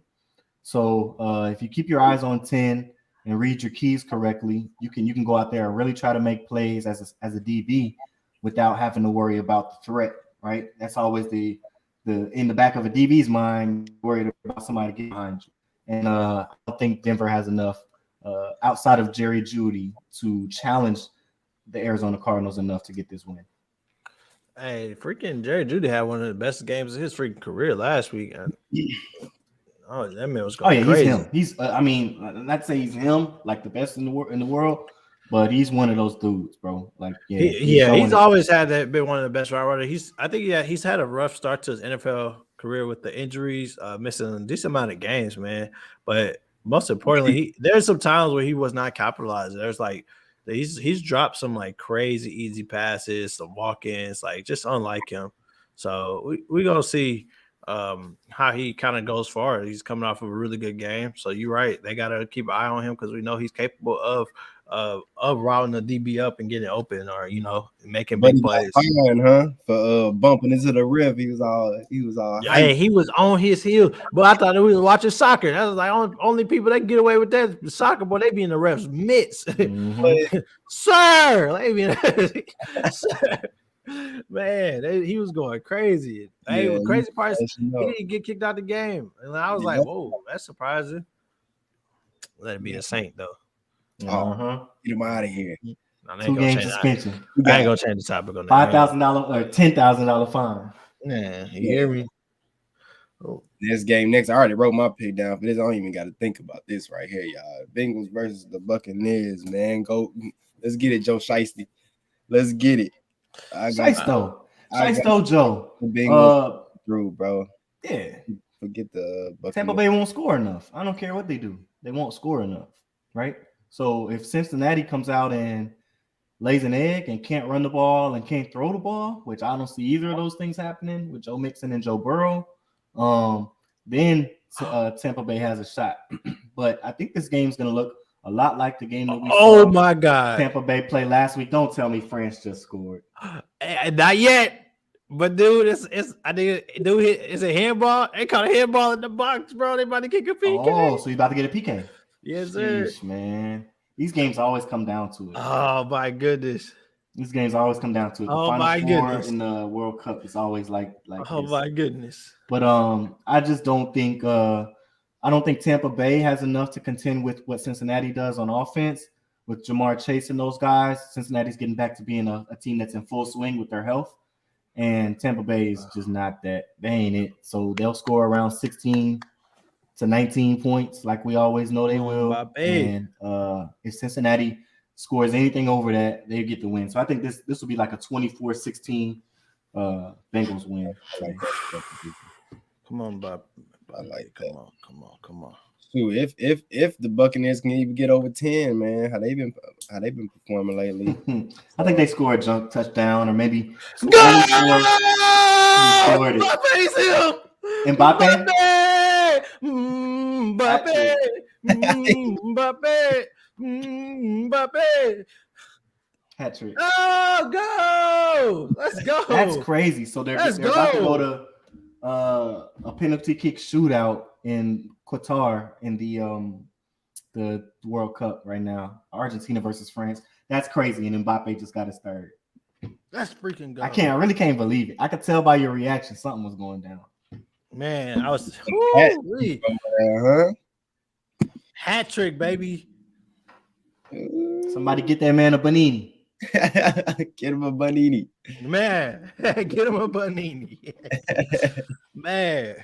So if you keep your eyes on 10 and read your keys correctly, you can go out there and really try to make plays as a DB without having to worry about the threat, right? That's always the in the back of a DB's mind, worried about somebody getting behind you. And I don't think Denver has enough outside of Jerry Jeudy to challenge the Arizona Cardinals enough to get this win. Hey, freaking Jerry Jeudy had one of the best games of his freaking career last week. Oh, that man was going crazy. He's him. He's I mean, not say he's him, like the best in the world, but he's one of those dudes, bro. Like, he's always been one of the best route runners. He's had a rough start to his NFL career with the injuries, missing a decent amount of games, man. But most importantly, there's some times where he was not capitalized. There's like he's dropped some like crazy easy passes, some walk-ins, like just unlike him. So we gonna see how he kind of goes forward. He's coming off of a really good game. So you're right. They gotta keep an eye on him because we know he's capable of routing the DB up and getting open, or making big plays. For bumping into the ref, he was all. Hey, he was on his heel, but I thought we was watching soccer. That was like only people that get away with that soccer, boy. They be in the refs' mitts, sir. They be sir. Man, he was going crazy. Hey, the crazy part is he didn't get kicked out the game, and I was like, whoa, that's surprising. Let it be a Saint though. Get him out of here. 2 game suspension. I ain't gonna change the topic on that. $5,000 or $10,000 fine. Yeah, you hear me? Oh. This game next, I already wrote my pick down for this. I don't even got to think about this right here, y'all. Bengals versus the Buccaneers, man. Go, let's get it, Joe Shiesty. Let's get it. Shiesty Joe. The Bengals through, bro. Yeah. Forget the Buccaneers. Tampa Bay won't score enough. I don't care what they do. They won't score enough, right? So if Cincinnati comes out and lays an egg and can't run the ball and can't throw the ball, which I don't see either of those things happening with Joe Mixon and Joe Burrow, then Tampa Bay has a shot. But I think this game's going to look a lot like the game that we saw my God, Tampa Bay play last week. Don't tell me France just scored. Not yet. But dude, it's a handball. They caught a handball in the box, bro. They about to kick a PK. Oh, so you about to get a PK? Yes, sir. Sheesh, man. These games always come down to it. Oh my goodness. These games always come down to it. The Final Four in the World Cup is always like oh this. My goodness. But I just don't think Tampa Bay has enough to contend with what Cincinnati does on offense with Jamar Chase and those guys. Cincinnati's getting back to being a team that's in full swing with their health. And Tampa Bay is just not that. They ain't it. So they'll score around 16 to 19 points like we always know they will. And if Cincinnati scores anything over that, they get the win. So I think this will be like a 24-16 Bengals win. Come on, Bob. I like that. Come on. Shoot, if the Buccaneers can even get over 10, man, how they been performing lately? I think they score a junk touchdown or maybe Mbappe! Hat trick. Oh, go! Let's go. That's crazy. So they're about to go to a penalty kick shootout in Qatar in the World Cup right now. Argentina versus France. That's crazy. And Mbappe just got his third. Let's freaking go. I really can't believe it. I could tell by your reaction something was going down. Man, I was hat trick, baby. Somebody get that man a Bonini. Get him a Bonini. Man, get him a Bonini. Man,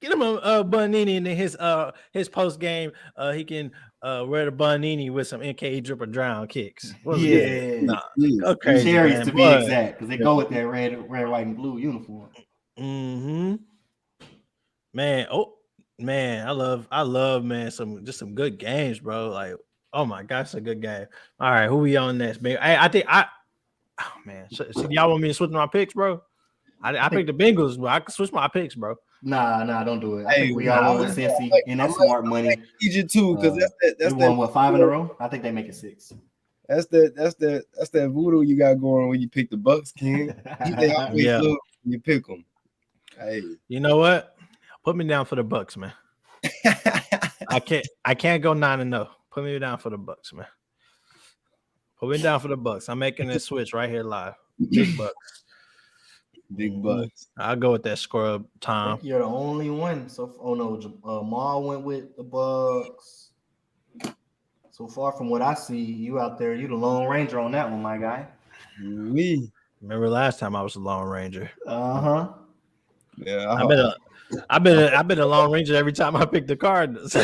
get him a Bonini, and then his post game, he can wear the Bonini with some NK drip or drown kicks. What's good? Nah, go crazy, cherries man. to be exact, because they go with that red, white, and blue uniform. Mm-hmm. Man, man, I love man some good games, bro. Like, oh my gosh, a good game. All right, who we on next, man? Oh man, so y'all want me to switch my picks, bro? I picked the Bengals, but I can switch my picks, bro. Nah, don't do it. I think we all went with Cincy, and that's smart money. Need you too, because that's we won 5 in a row. I think they make it 6. That's that voodoo you got going when you pick the Bucks, King. They always look when you pick them. Hey, you know what? Put me down for the Bucks, man. I can't go 9-0. Put me down for the Bucks, man. Put me down for the Bucks. I'm making this switch right here live. Big Bucks. Big Bucks. I'll go with that scrub time. You're the only one. So, Maul went with the Bucks. So far from what I see, you out there, you the Lone Ranger on that one, my guy. Remember last time I was the Lone Ranger? Yeah, I've been a Lone Ranger every time I pick the Cardinals.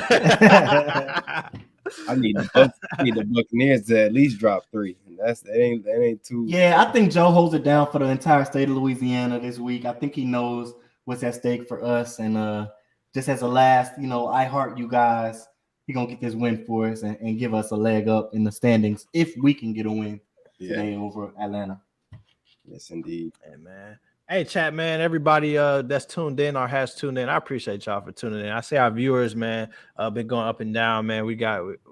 I need the Buccaneers to at least drop 3. That ain't too. Yeah, I think Joe holds it down for the entire state of Louisiana this week. I think he knows what's at stake for us, and just as a last, I heart you guys. He gonna get this win for us and give us a leg up in the standings if we can get a win today over Atlanta. Yes, indeed. Hey, man. Hey, chat, man. Everybody that's tuned in or has tuned in, I appreciate y'all for tuning in. I see our viewers, man, been going up and down, man.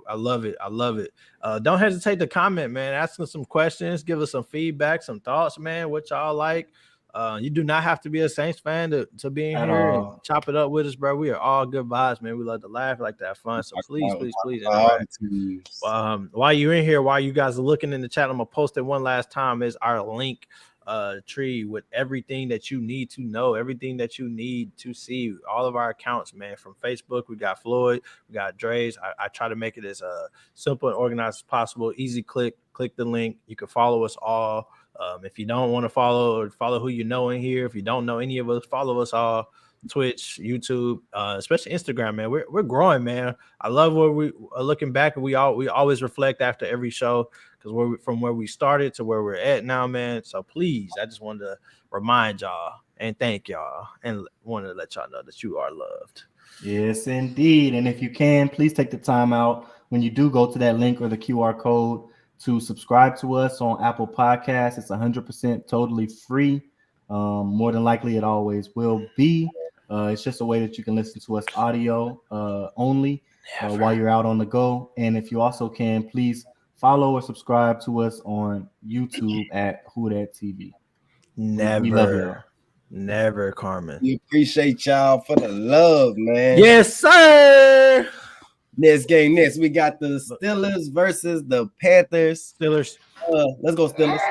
I love it. Don't hesitate to comment, man. Ask us some questions, give us some feedback, some thoughts, man. What y'all like? You do not have to be a Saints fan to be in here and chop it up with us, bro. We are all good vibes, man. We love to laugh, we like to have fun. So please interact. While you're in here, while you guys are looking in the chat, I'm gonna post it one last time. Is our link tree with everything that you need to know, everything that you need to see, all of our accounts, man. From Facebook, we got Floyd, we got Draye. I try to make it as simple and organized as possible. Easy click the link. You can follow us all. If you don't want to follow who you know in here, if you don't know any of us, follow us all. Twitch, YouTube, especially Instagram, man. We're growing, man. I love where we are looking back, and we always reflect after every show, because we're from where we started to where we're at now, man. So please, I just wanted to remind y'all and thank y'all, and wanted to let y'all know that you are loved. Yes, indeed. And if you can, please take the time out when you do go to that link or the QR code to subscribe to us on Apple Podcasts. It's 100% totally free. More than likely, it always will be. It's just a way that you can listen to us audio only while you're out on the go. And if you also can, please follow or subscribe to us on YouTube at WhoDatTv. We love y'all. Never, Carmen. We appreciate y'all for the love, man. Yes, sir. Next game, we got the Steelers versus the Panthers. Steelers. Let's go Steelers.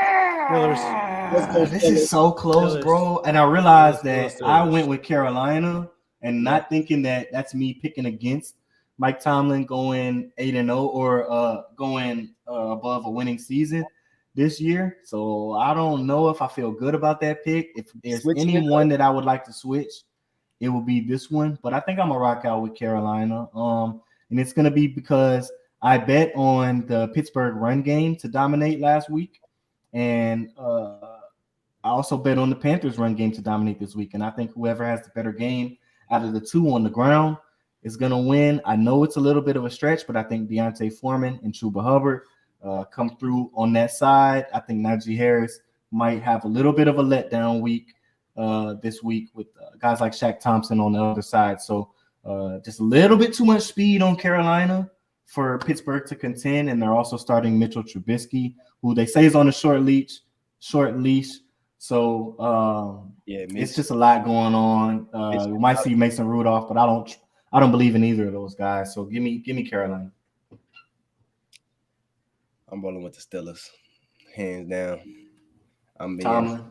This is so close, bro. And I realized that I went with Carolina and not thinking that that's me picking against Mike Tomlin going 8-0 or going above a winning season this year. So I don't know if I feel good about that pick. If there's anyone that I would like to switch, it will be this one. But I think I'm gonna rock out with Carolina. And it's gonna be because I bet on the Pittsburgh run game to dominate last week, and I also bet on the Panthers run game to dominate this week. And I think whoever has the better game out of the two on the ground is gonna win. I know it's a little bit of a stretch, but I think Deontay Foreman and Chuba Hubbard come through on that side. I think Najee Harris might have a little bit of a letdown week this week with guys like Shaq Thompson on the other side. So just a little bit too much speed on Carolina for Pittsburgh to contend. And they're also starting Mitchell Trubisky, who they say is on a short leash. So it's just a lot going on. We might see Mason Rudolph, but I don't believe in either of those guys. So give me Carolina. I'm rolling with the Steelers, hands down. I'm Tomlin.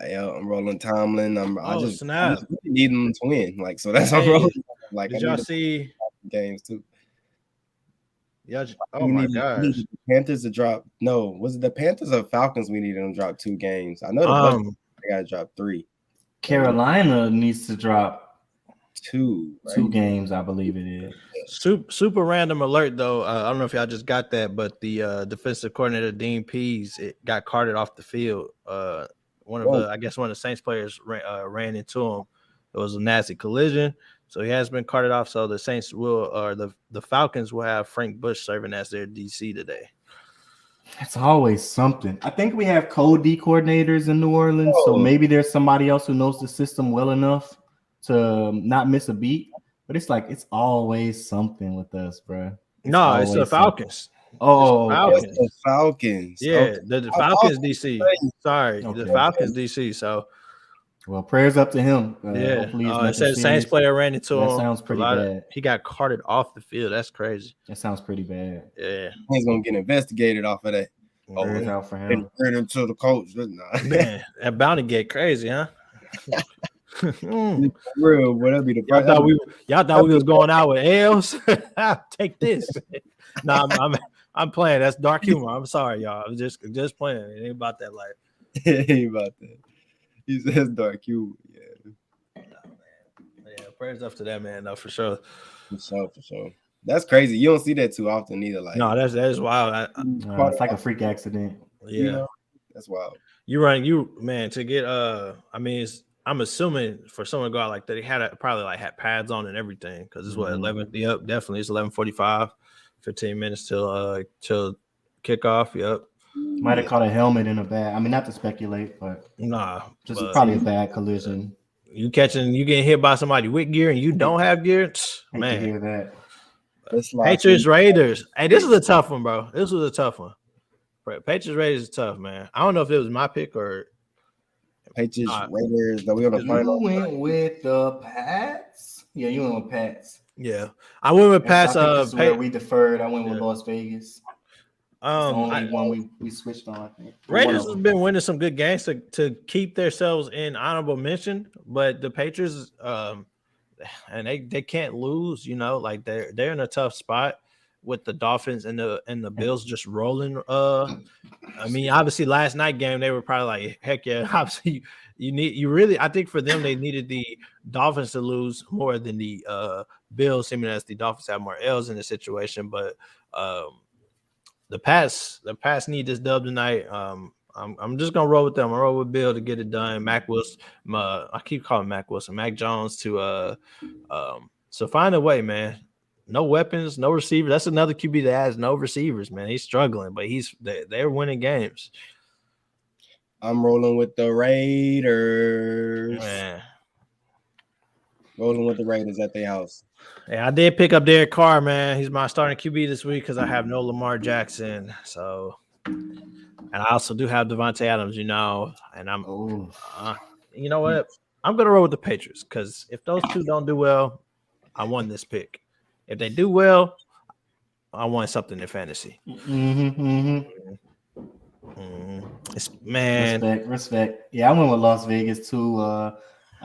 I'm rolling Tomlin. I just snap. need them to win. Like, so that's Hey, I'm rolling. Like, did I y'all need see? games too. Oh my We gosh. need the Panthers to drop. No, was it the Panthers or Falcons? We needed them to drop 2 games. I know the Bucks they got to drop 3. Carolina needs to drop 2. Right? 2 games, I believe it is. Super random alert though. I don't know if y'all just got that, but the defensive coordinator Dean Pease got carted off the field. One of the Saints players ran into him. It was a nasty collision, so he has been carted off. So the Saints the Falcons will have Frank Bush serving as their DC today. It's always something. I think we have code D coordinators in New Orleans, so maybe there's somebody else who knows the system well enough to not miss a beat. But it's like it's always something with us, bro. It's the Falcons. Falcons. It's the Falcons. Yeah, okay. the Falcons DC. Sorry, the Falcons DC. So, well, prayers up to him. Yeah, it says Saints player ran into him. That sounds pretty bad. He got carted off the field. That's crazy. That sounds pretty bad. Yeah, he's gonna get investigated off of that. Prayers out for him. Ran into the coach. Man, that bound to get crazy, huh? Real, whatever the y'all thought we was going out with L's. Take this. No, I'm playing. That's dark humor. I'm sorry, y'all. I'm just playing. It ain't about that life. It ain't about that. He says dark humor. Yeah. Yeah. Prayers up to that man, though, for sure. For sure. That's crazy. You don't see that too often either. Like, no, that is wild. It's like a freak accident. Yeah, you know? That's wild. To get I'm assuming for someone to go out like that, he had pads on and everything because it's what 11. Yep, definitely it's 11:45, 15 minutes till kickoff. Yep, might have caught a helmet in a bad. I mean, not to speculate, but probably a bad collision. You getting hit by somebody with gear and you don't have gear, man. Hear that. Patriots Raiders. Hey, this is a tough one, bro. This was a tough one. Patriots Raiders is tough, man. I don't know if it was my pick or. Patriots, Raiders. We on the final. You went with the Pats. Yeah, you went with Pats. Yeah, I went with Pats. Where we deferred. I went with Las Vegas. The only one we switched on. I think. Raiders has been winning some good games to keep themselves in honorable mention, but the Patriots, and they can't lose. You know, like they're in a tough spot with the Dolphins and the Bills just rolling. I mean, obviously last night game they were probably like, heck yeah. Obviously, I think for them they needed the Dolphins to lose more than the Bills, seeming as the Dolphins have more L's in the situation. But the Pats need this dub tonight. I'm just gonna roll with them. I roll with Bill to get it done. Mac Wilson, I keep calling Mac Wilson, Mac Jones to so find a way, man. No weapons, no receivers. That's another QB that has no receivers, man. He's struggling, but they're winning games. I'm rolling with the Raiders. Man. Rolling with the Raiders at their house. Hey, I did pick up Derek Carr, man. He's my starting QB this week because I have no Lamar Jackson. So, and I also do have Devontae Adams, you know. And I'm, you know what? I'm gonna roll with the Patriots because if those two don't do well, I won this pick. If they do well, I want something in fantasy. Respect. Yeah, I went with Las Vegas too. I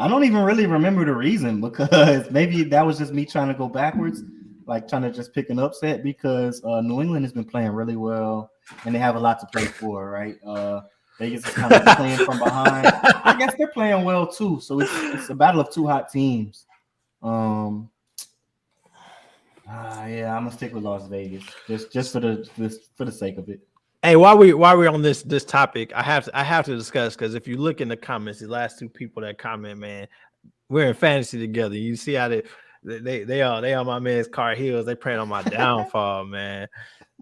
don't even really remember the reason because maybe that was just me trying to go backwards, like trying to just pick an upset because New England has been playing really well and they have a lot to play for, right? Vegas is kind of playing from behind. I guess they're playing well too. So it's a battle of two hot teams. Yeah, I'm gonna stick with Las Vegas just for the sake of it. Hey, while we're on this topic, I have to discuss because if you look in the comments, the last two people that comment, man, we're in fantasy together. You see how they are my man's car heels. They praying on my downfall, man.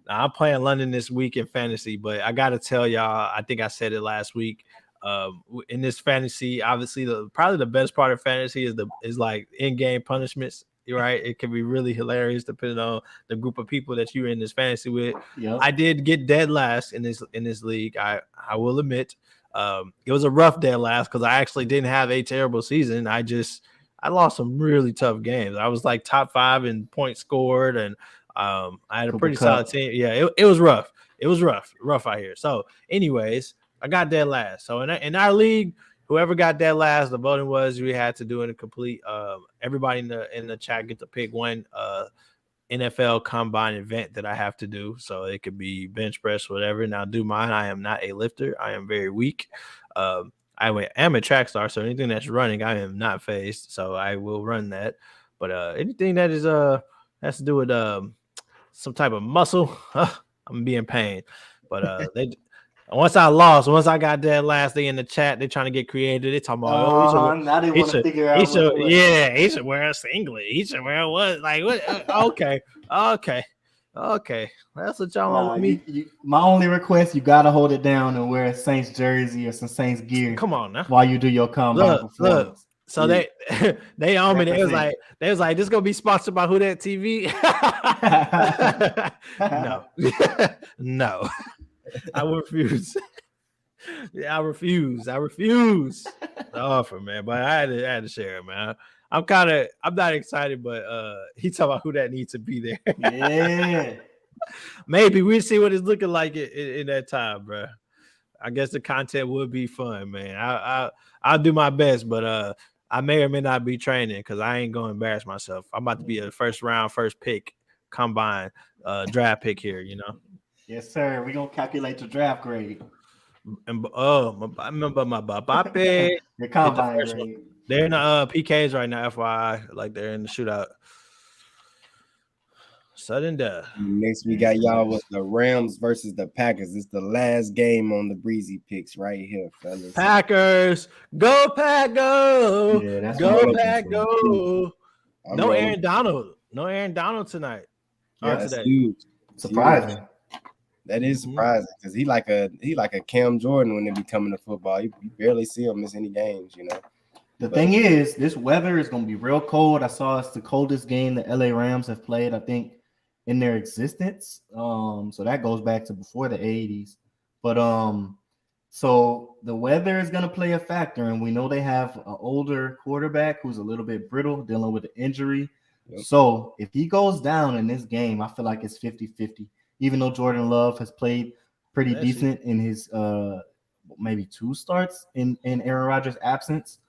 Now, I'm playing London this week in fantasy, but I gotta tell y'all, I think I said it last week. In this fantasy, obviously probably the best part of fantasy is like in-game punishments. Right, it can be really hilarious depending on the group of people that you're in this fantasy with. Yep. I did get dead last in this league. I will admit, it was a rough dead last because I actually didn't have a terrible season. I lost some really tough games. I was like top 5 in points scored, and I had a pretty solid team. Yeah, it was rough. It was rough out here. So, anyways, I got dead last. So in our league, whoever got dead last, the voting was we had to do it a complete. Everybody in the chat get to pick one NFL combine event that I have to do. So it could be bench press, whatever. Now do mine. I am not a lifter. I am very weak. I am a track star, so anything that's running, I am not phased. So I will run that. But anything that is has to do with some type of muscle, I'm being in pain. But once I got that last day in the chat, they trying to get creative. They talking about now they want to figure out he should wear a singlet. He should wear what? Like what? Okay. That's what y'all want with me. My only request, you gotta hold it down and wear a Saints jersey or some Saints gear. Come on now. While you do your combine performance. Look. So they on me. They was like, this gonna be sponsored by WhoDatTv. No. I refuse. I refuse the offer, man. But I had to share it, man. I'm not excited, but he talking about who that needs to be there. Yeah. Maybe we'll see what it's looking like in that time, bro. I guess the content would be fun, man. I'll do my best, but I may or may not be training because I ain't gonna embarrass myself. I'm about to be a first pick combine draft pick here, you know. Yes, sir. We're gonna calculate your draft grade. And I remember my Bape. Your combine grade. They're in the PKs right now, FYI. Like they're in the shootout. Sudden death. Next we got y'all with the Rams versus the Packers. It's the last game on the Breezy picks right here, fellas. Packers, go Pack, go! Yeah, that's go Pack, go! No Aaron Donald tonight. Yeah, that's huge. Surprising. That is surprising because he like a Cam Jordan when they be coming to football. You barely see him miss any games, you know. The thing is, this weather is going to be real cold. I saw it's the coldest game the LA Rams have played, I think, in their existence. So that goes back to before the 80s. But so the weather is going to play a factor, and we know they have an older quarterback who's a little bit brittle, dealing with an injury. Yep. So if he goes down in this game, I feel like it's 50-50. Even though Jordan Love has played pretty decent in his maybe 2 starts in Aaron Rodgers' absence.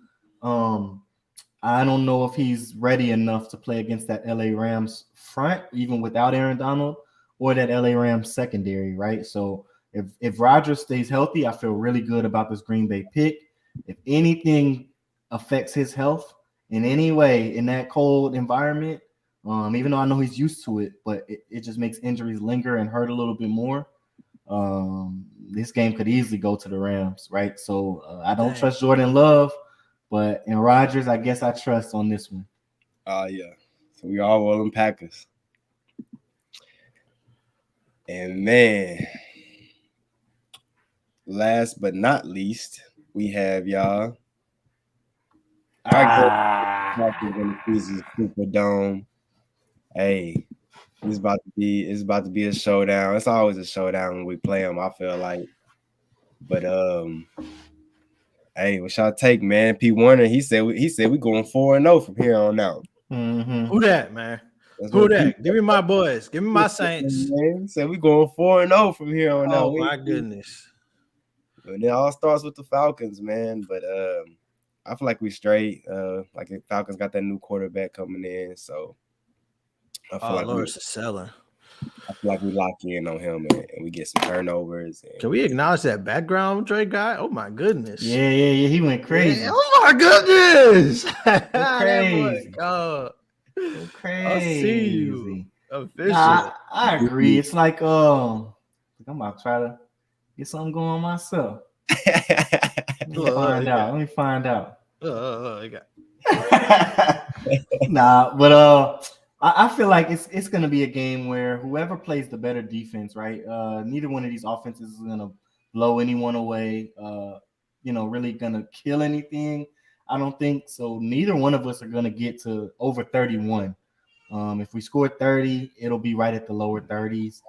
I don't know if he's ready enough to play against that LA Rams front, even without Aaron Donald, or that LA Rams secondary, right? So if Rodgers stays healthy, I feel really good about this Green Bay pick. If anything affects his health in any way in that cold environment, even though I know he's used to it, but it just makes injuries linger and hurt a little bit more. This game could easily go to the Rams, right? So I don't trust Jordan Love. But in Rodgers, I guess I trust on this one. Yeah. So we all rolling Packers. And man, last but not least, we have y'all. In the Superdome. Hey, it's about to be a showdown. It's always a showdown when we play them, I feel like. But hey, what y'all take, man? P. Warner, he said we going 4-0 from here on out. Mm-hmm. Who that, man? Who that? Give me my boys. Give me my Saints. Man, he said we going 4-0 from here on out. Oh my goodness. And it all starts with the Falcons, man. But I feel like we straight. Like the Falcons got that new quarterback coming in, so I feel like Lawrence is selling. I feel like we lock in on him and we get some turnovers. Can we acknowledge that background Draye guy? Oh my goodness. Yeah. He went crazy. Yeah, oh my goodness. Crazy. Oh, crazy. I see you. Official. Nah, I agree. It's like I'm about to try to get something going myself. Let me find out. Nah, but I feel like it's gonna be a game where whoever plays the better defense, right? Neither one of these offenses is gonna blow anyone away. Really gonna kill anything. I don't think so. Neither one of us are gonna get to over 31. If we score 30, it'll be right at the lower 30s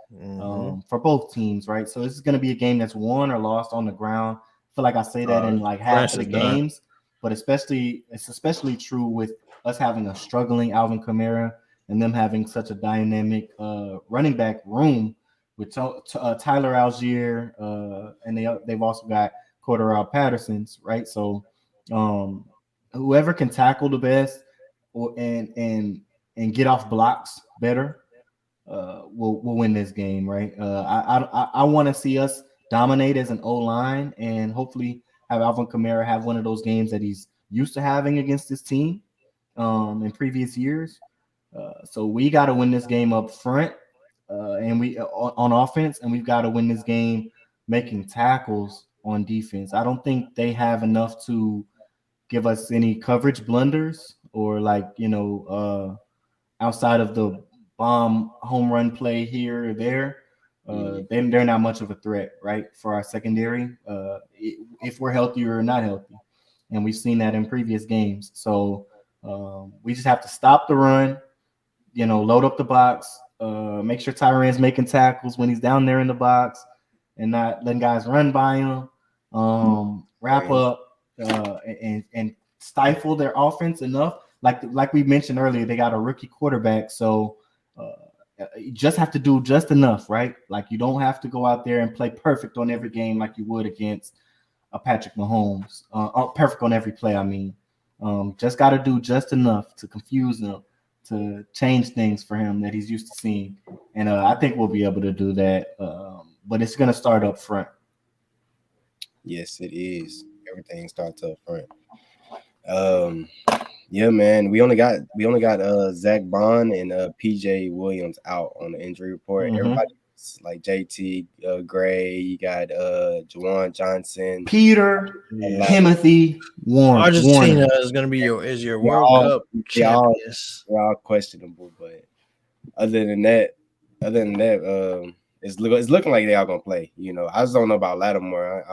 for both teams, right? So this is gonna be a game that's won or lost on the ground. I feel like I say that in like half of the games, but it's especially true with us having a struggling Alvin Kamara and them having such a dynamic running back room. with Tyler Algier, and they've also got Cordarrelle Patterson's, right? So whoever can tackle the best and get off blocks better will win this game, right? I want to see us dominate as an O-line and hopefully have Alvin Kamara have one of those games that he's used to having against this team in previous years. So we got to win this game up front and we on offense, and we've got to win this game making tackles on defense. I don't think they have enough to give us any coverage blunders or outside of the bomb home run play here or there. They're not much of a threat, right, for our secondary if we're healthy or not healthy. And we've seen that in previous games. So we just have to stop the run, load up the box, make sure Tyran's making tackles when he's down there in the box and not letting guys run by him, wrap up and stifle their offense enough. Like we mentioned earlier, they got a rookie quarterback. So you just have to do just enough, right? Like you don't have to go out there and play perfect on every game like you would against a Patrick Mahomes, perfect on every play. I mean, just got to do just enough to confuse him, to change things for him that he's used to seeing. And I think we'll be able to do that. But it's going to start up front. Yes, it is. Everything starts up front. Yeah, man. We only got Zach Bond and PJ Williams out on the injury report. Everybody like JT, Gray, you got Juwan Johnson, Peter, Timothy, Warren. Argentina is gonna be your World Cup champions. They're all questionable, but other than that, it's looking like they are gonna play. I just don't know about Lattimore.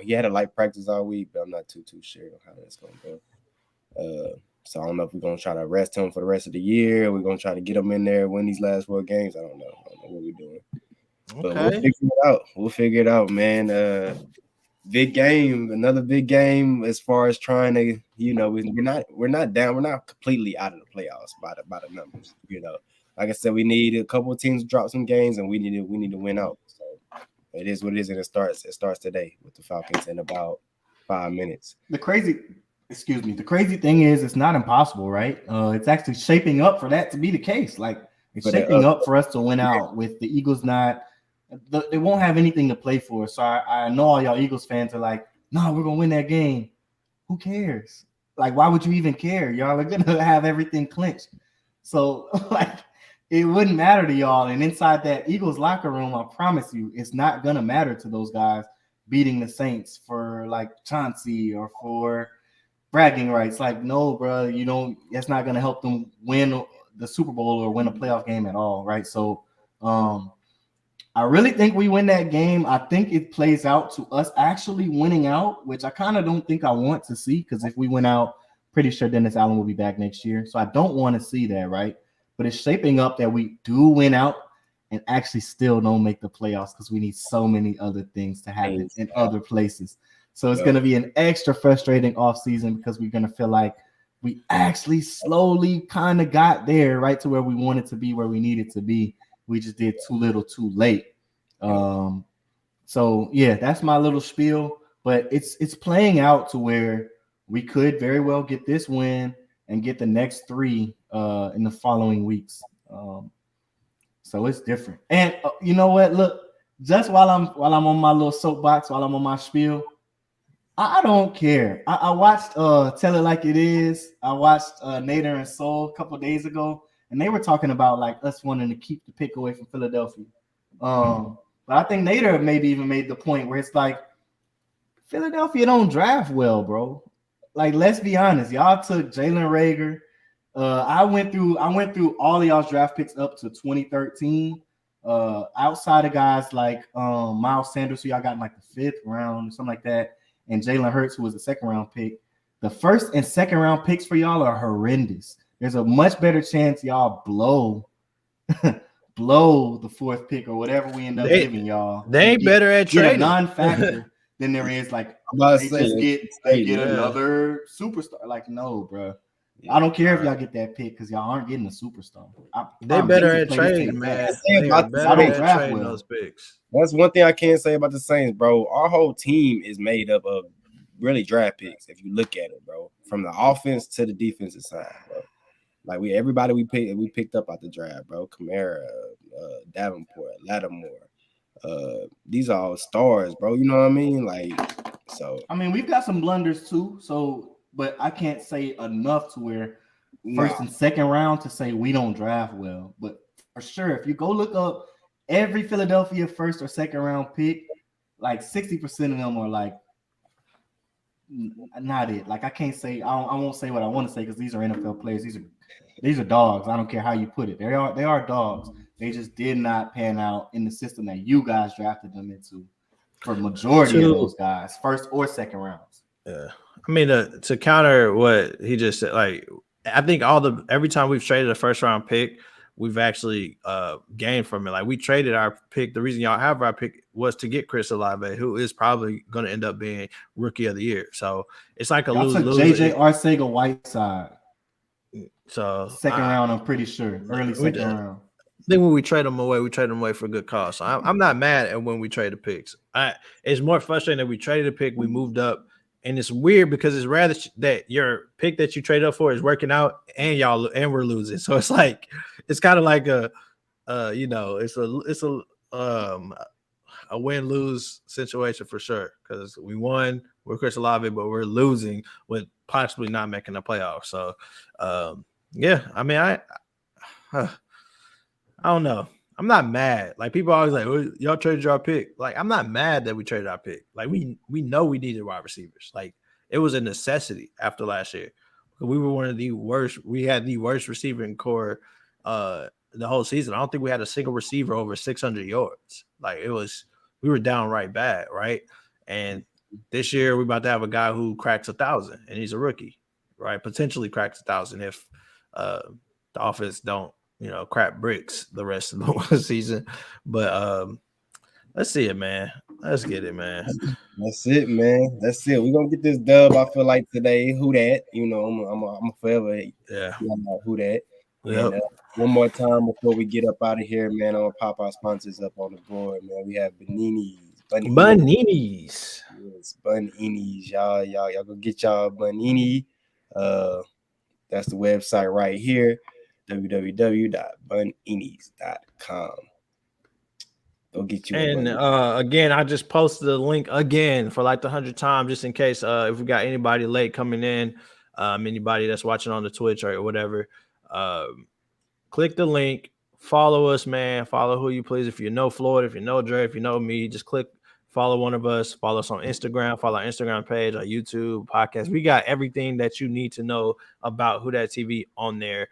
He had a light practice all week, but I'm not too sure how that's gonna go. So I don't know if we're gonna try to rest him for the rest of the year. We're gonna try to get him in there, win these last 4 games. I don't know what we're doing. But we'll figure it out, man. Big game, another big game as far as trying to, we're not down, we're not completely out of the playoffs by the numbers. Like I said, we need a couple of teams to drop some games, and we need to win out. So it is what it is, and it starts today with the Falcons in about 5 minutes. The crazy thing is it's not impossible, right? It's actually shaping up for that to be the case. Like it's shaping up for us to win out with the Eagles they won't have anything to play for. So I know all y'all Eagles fans are like, no, we're gonna win that game. Who cares? Like, why would you even care? Y'all are gonna have everything clinched. So it wouldn't matter to y'all. And inside that Eagles locker room, I promise you, it's not gonna matter to those guys beating the Saints for Chauncey or for bragging rights. No, bro, that's not gonna help them win the Super Bowl or win a playoff game at all, right? So I really think we win that game. I think it plays out to us actually winning out, which I kind of don't think I want to see, because if we win out, pretty sure Dennis Allen will be back next year. So I don't want to see that, right? But it's shaping up that we do win out and actually still don't make the playoffs because we need so many other things to happen in other places. So it's going to be an extra frustrating offseason because we're going to feel like we actually slowly kind of got there, right, to where we wanted to be, where we needed to be. We just did too little too late. So yeah, that's my little spiel, but it's playing out to where we could very well get this win and get the next 3 in the following weeks. So it's different. And you know what? Look, just while I'm on my little soapbox, while I'm on my spiel, I don't care. I watched Tell It Like It Is. I watched Nader and Soul a couple of days ago, and they were talking about us wanting to keep the pick away from Philadelphia. But I think Nader maybe even made the point where it's Philadelphia don't draft well, bro. Let's be honest. Y'all took Jalen Reagor. I went through all of y'all's draft picks up to 2013. Outside of guys like Miles Sanders, who y'all got in the 5th round or something like that, and Jalen Hurts, who was a 2nd round pick. The 1st and 2nd round picks for y'all are horrendous. There's a much better chance y'all blow the 4th pick or whatever we end up giving y'all. They ain't better at trading. A non-factor than there is they get another superstar. No, bro. I don't care if y'all get that pick because y'all aren't getting a superstar. They better at trading, man. They are better at trading those picks. That's one thing I can't say about the Saints, bro. Our whole team is made up of really draft picks. If you look at it, bro, from the offense to the defensive side, bro. Like everybody we picked up out the draft, bro. Kamara, Davenport, Lattimore. These are all stars, bro. You know what I mean? Like, so. I mean, we've got some blunders too. So, but I can't say enough to where first and second round to say we don't draft well. But for sure, if you go look up every Philadelphia first or second round pick, like 60% of them are like not it. Like I can't say I won't say what I want to say because these are NFL players. These are dogs. I don't care how you put it. They are dogs. They just did not pan out in the system that you guys drafted them into for majority of those guys, first or second rounds. Yeah. I mean, to counter what he just said, like I think every time we've traded a first round pick, we've actually gained from it. Like we traded our pick. The reason y'all have our pick was to get Chris Olave, who is probably going to end up being rookie of the year. So it's like a lose-lose. JJ Arcega-Whiteside. So second round, I'm pretty sure. Early second round. I think when we trade them away for a good cause. So I'm not mad at when we trade the picks. It's more frustrating that we traded a pick, we moved up, and it's weird because it's rather that your pick that you traded up for is working out, and we're losing. So it's like it's kind of like it's a win-lose situation for sure because we won with Chris Olave, but we're losing with possibly not making the playoffs. So yeah, I mean I don't know. I'm not mad. Like people always like, well, y'all traded your pick. Like I'm not mad that we traded our pick. Like we know we needed wide receivers. Like it was a necessity after last year. We were one of the worst. We had the worst receiving core the whole season. I don't think we had a single receiver over 600 yards. Like we were downright bad, right? And this year we're about to have a guy who cracks 1,000, and he's a rookie, right? Potentially cracks 1,000 if the offense don't, crap bricks the rest of the season. But let's see it, man. Let's get it, man. That's it, man. That's it. We're gonna get this dub. I feel like today. Who that? I'm forever. Yeah. Who that? Yep. And, one more time before we get up out of here, man. I'm gonna pop our sponsors up on the board, man. We have Baninis. Baninis. Yes, Baninis. Y'all go get y'all Banini. That's the website right here. www.buninis.com. Go get you. And again, I just posted a link again for like the 100th time, just in case if we got anybody late coming in, anybody that's watching on the Twitch or whatever. Click the link, follow us, man. Follow who you please. If you know Floyd, if you know Draye, if you know me, just click follow one of us. Follow us on Instagram. Follow our Instagram page, our YouTube podcast. We got everything that you need to know about WhoDatTv on there.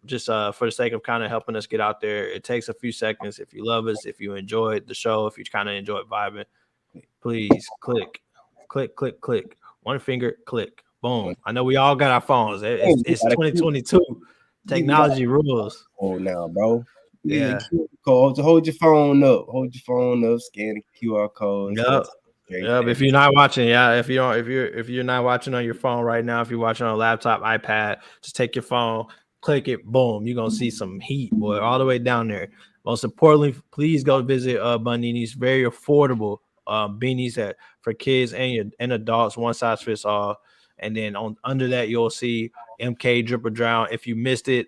Just for the sake of kind of helping us get out there. It takes a few seconds. If you love us, if you enjoyed the show, if you kind of enjoyed vibing, please click. One finger, click. Boom. I know we all got our phones. It's 2022. Technology rules. Oh, now, bro. Yeah. Hold your phone up. Scan the QR code. Yep. If you're not watching, if you're not watching on your phone right now, if you're watching on a laptop, iPad, just take your phone, click it, boom. You're gonna see some heat, boy, all the way down there. Most importantly, please go visit Banini's very affordable beanies for kids and adults, one size fits all. And then under that, you'll see MK Drip or Drown. If you missed it,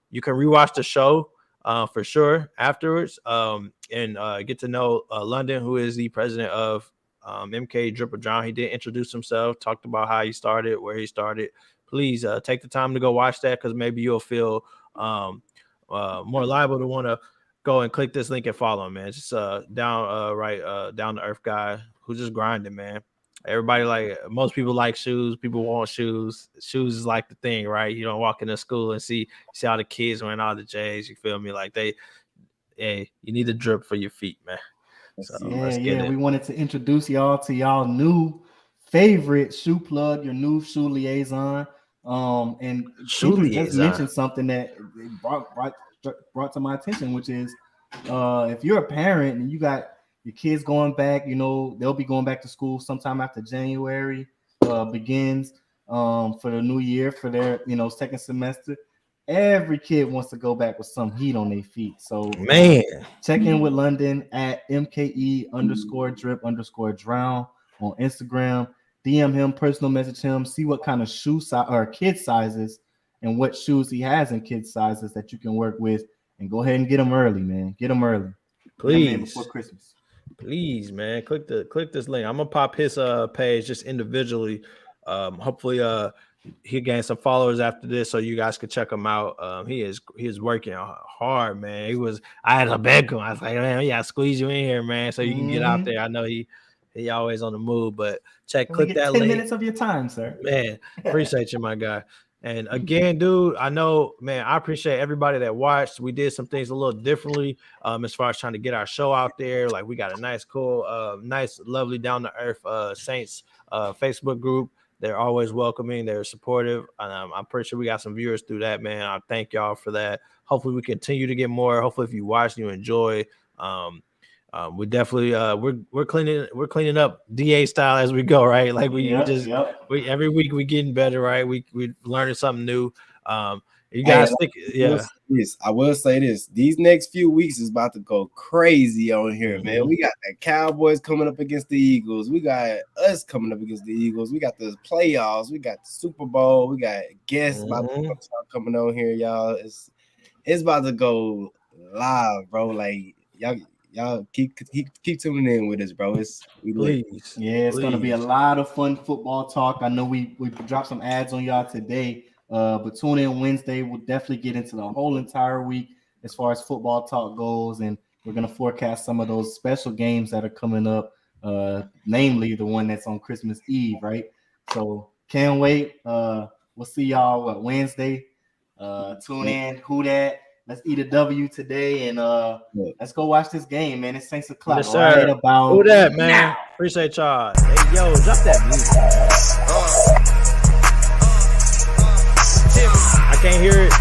you can rewatch the show for sure afterwards and get to know London, who is the president of MK Drip or Drown. He did introduce himself, talked about how he started, where he started. Please take the time to go watch that because maybe you'll feel more liable to want to go and click this link and follow him, man. Just down to earth guy who's just grinding, man. Everybody most people like shoes. People want shoes. Shoes is like the thing, right? You don't walk into school and see all the kids wearing all the J's. You feel me? Like you need a drip for your feet, man. So We wanted to introduce y'all to y'all new favorite shoe plug, your new shoe liaison. And shoe just mentioned something that brought to my attention, which is if you're a parent and you got your kids going back, they'll be going back to school sometime after January begins. for the new year, for their second semester. Every kid wants to go back with some heat on their feet. So man, check in with London at MKE_drip_drown on Instagram. DM him, personal message him, see what kind of shoe size or kid sizes and what shoes he has in kid sizes that you can work with, and go ahead and get them early, man. Get them early, please, before Christmas. Please, man, click this link. I'm gonna pop his page just individually. Hopefully, he gained some followers after this, so you guys can check him out. He is working hard, man. I had to beg him. I was like, man, we gotta squeeze you in here, man, so you can get out there. I know he always on the move, but click that 10 link. minutes of your time, sir. Man, appreciate you, my guy. And again, dude, I know, man, I appreciate everybody that watched. We did some things a little differently as far as trying to get our show out there. Like, we got a nice, cool, nice, lovely, down-to-earth Saints Facebook group. They're always welcoming. They're supportive. I'm pretty sure we got some viewers through that, man. I thank y'all for that. Hopefully, we continue to get more. Hopefully, if you watch, you enjoy. We definitely we're cleaning up DA style as we go, right? Like we every week we getting better, right? We learning something new. You guys think, I will say this: these next few weeks is about to go crazy on here, man. We got the Cowboys coming up against the Eagles. We got us coming up against the Eagles. We got the playoffs. We got the Super Bowl. We got guests about to start coming on here, y'all. It's about to go live, bro. Like y'all keep tuning in with us, bro. It's gonna be a lot of fun football talk. I know we dropped some ads on y'all today, but tune in Wednesday. We'll definitely get into the whole entire week as far as football talk goes, and we're gonna forecast some of those special games that are coming up, namely the one that's on Christmas Eve, right? So can't wait. We'll see y'all Wednesday. Tune in. Who Dat? Let's eat a W today, and let's go watch this game, man. It's 6 o'clock. Yes, right about who that, man. Now. Appreciate y'all. Hey, yo, drop that music. I can't hear it.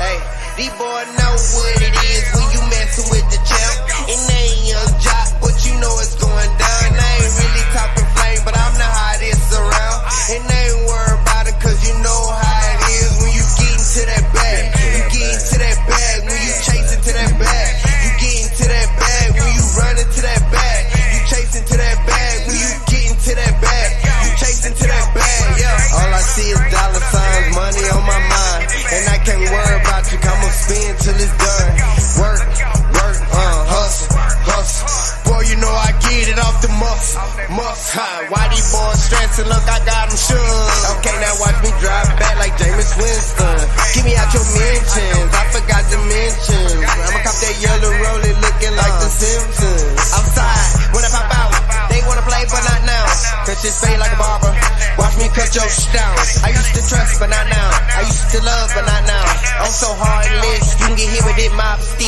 Hey, these boys know what it is when you messing with the champ. And they ain't young jock, but you know it's going down. I ain't really talking flame, but I'm the hottest around. And they ain't worried about it, cause you know how it is when you get into that bag. You get into that bag when you chase into that bag. You get into that bag when you run into that bag. You chase into that bag when you get into that bag. You chase into that bag, yeah. All I see is dollar signs, money on my mind. And I can't worry about you, I'ma spin till it's done. Work, hustle. Boy, you know I get it off the muscle. Why these boys stressing? Look, I got them shook. Okay, now watch me drive back like Jameis Winston. Give me out your mentions, I forgot to mention. I'ma cop that yellow rollie looking like the Simpsons. Outside, when I pop out, they wanna play but not now. Cause shit fade like a barber. Watch me cut your shit down. I used to trust but not now. I used to love but not now. I'm so heartless, you can get hit with it, mob stick.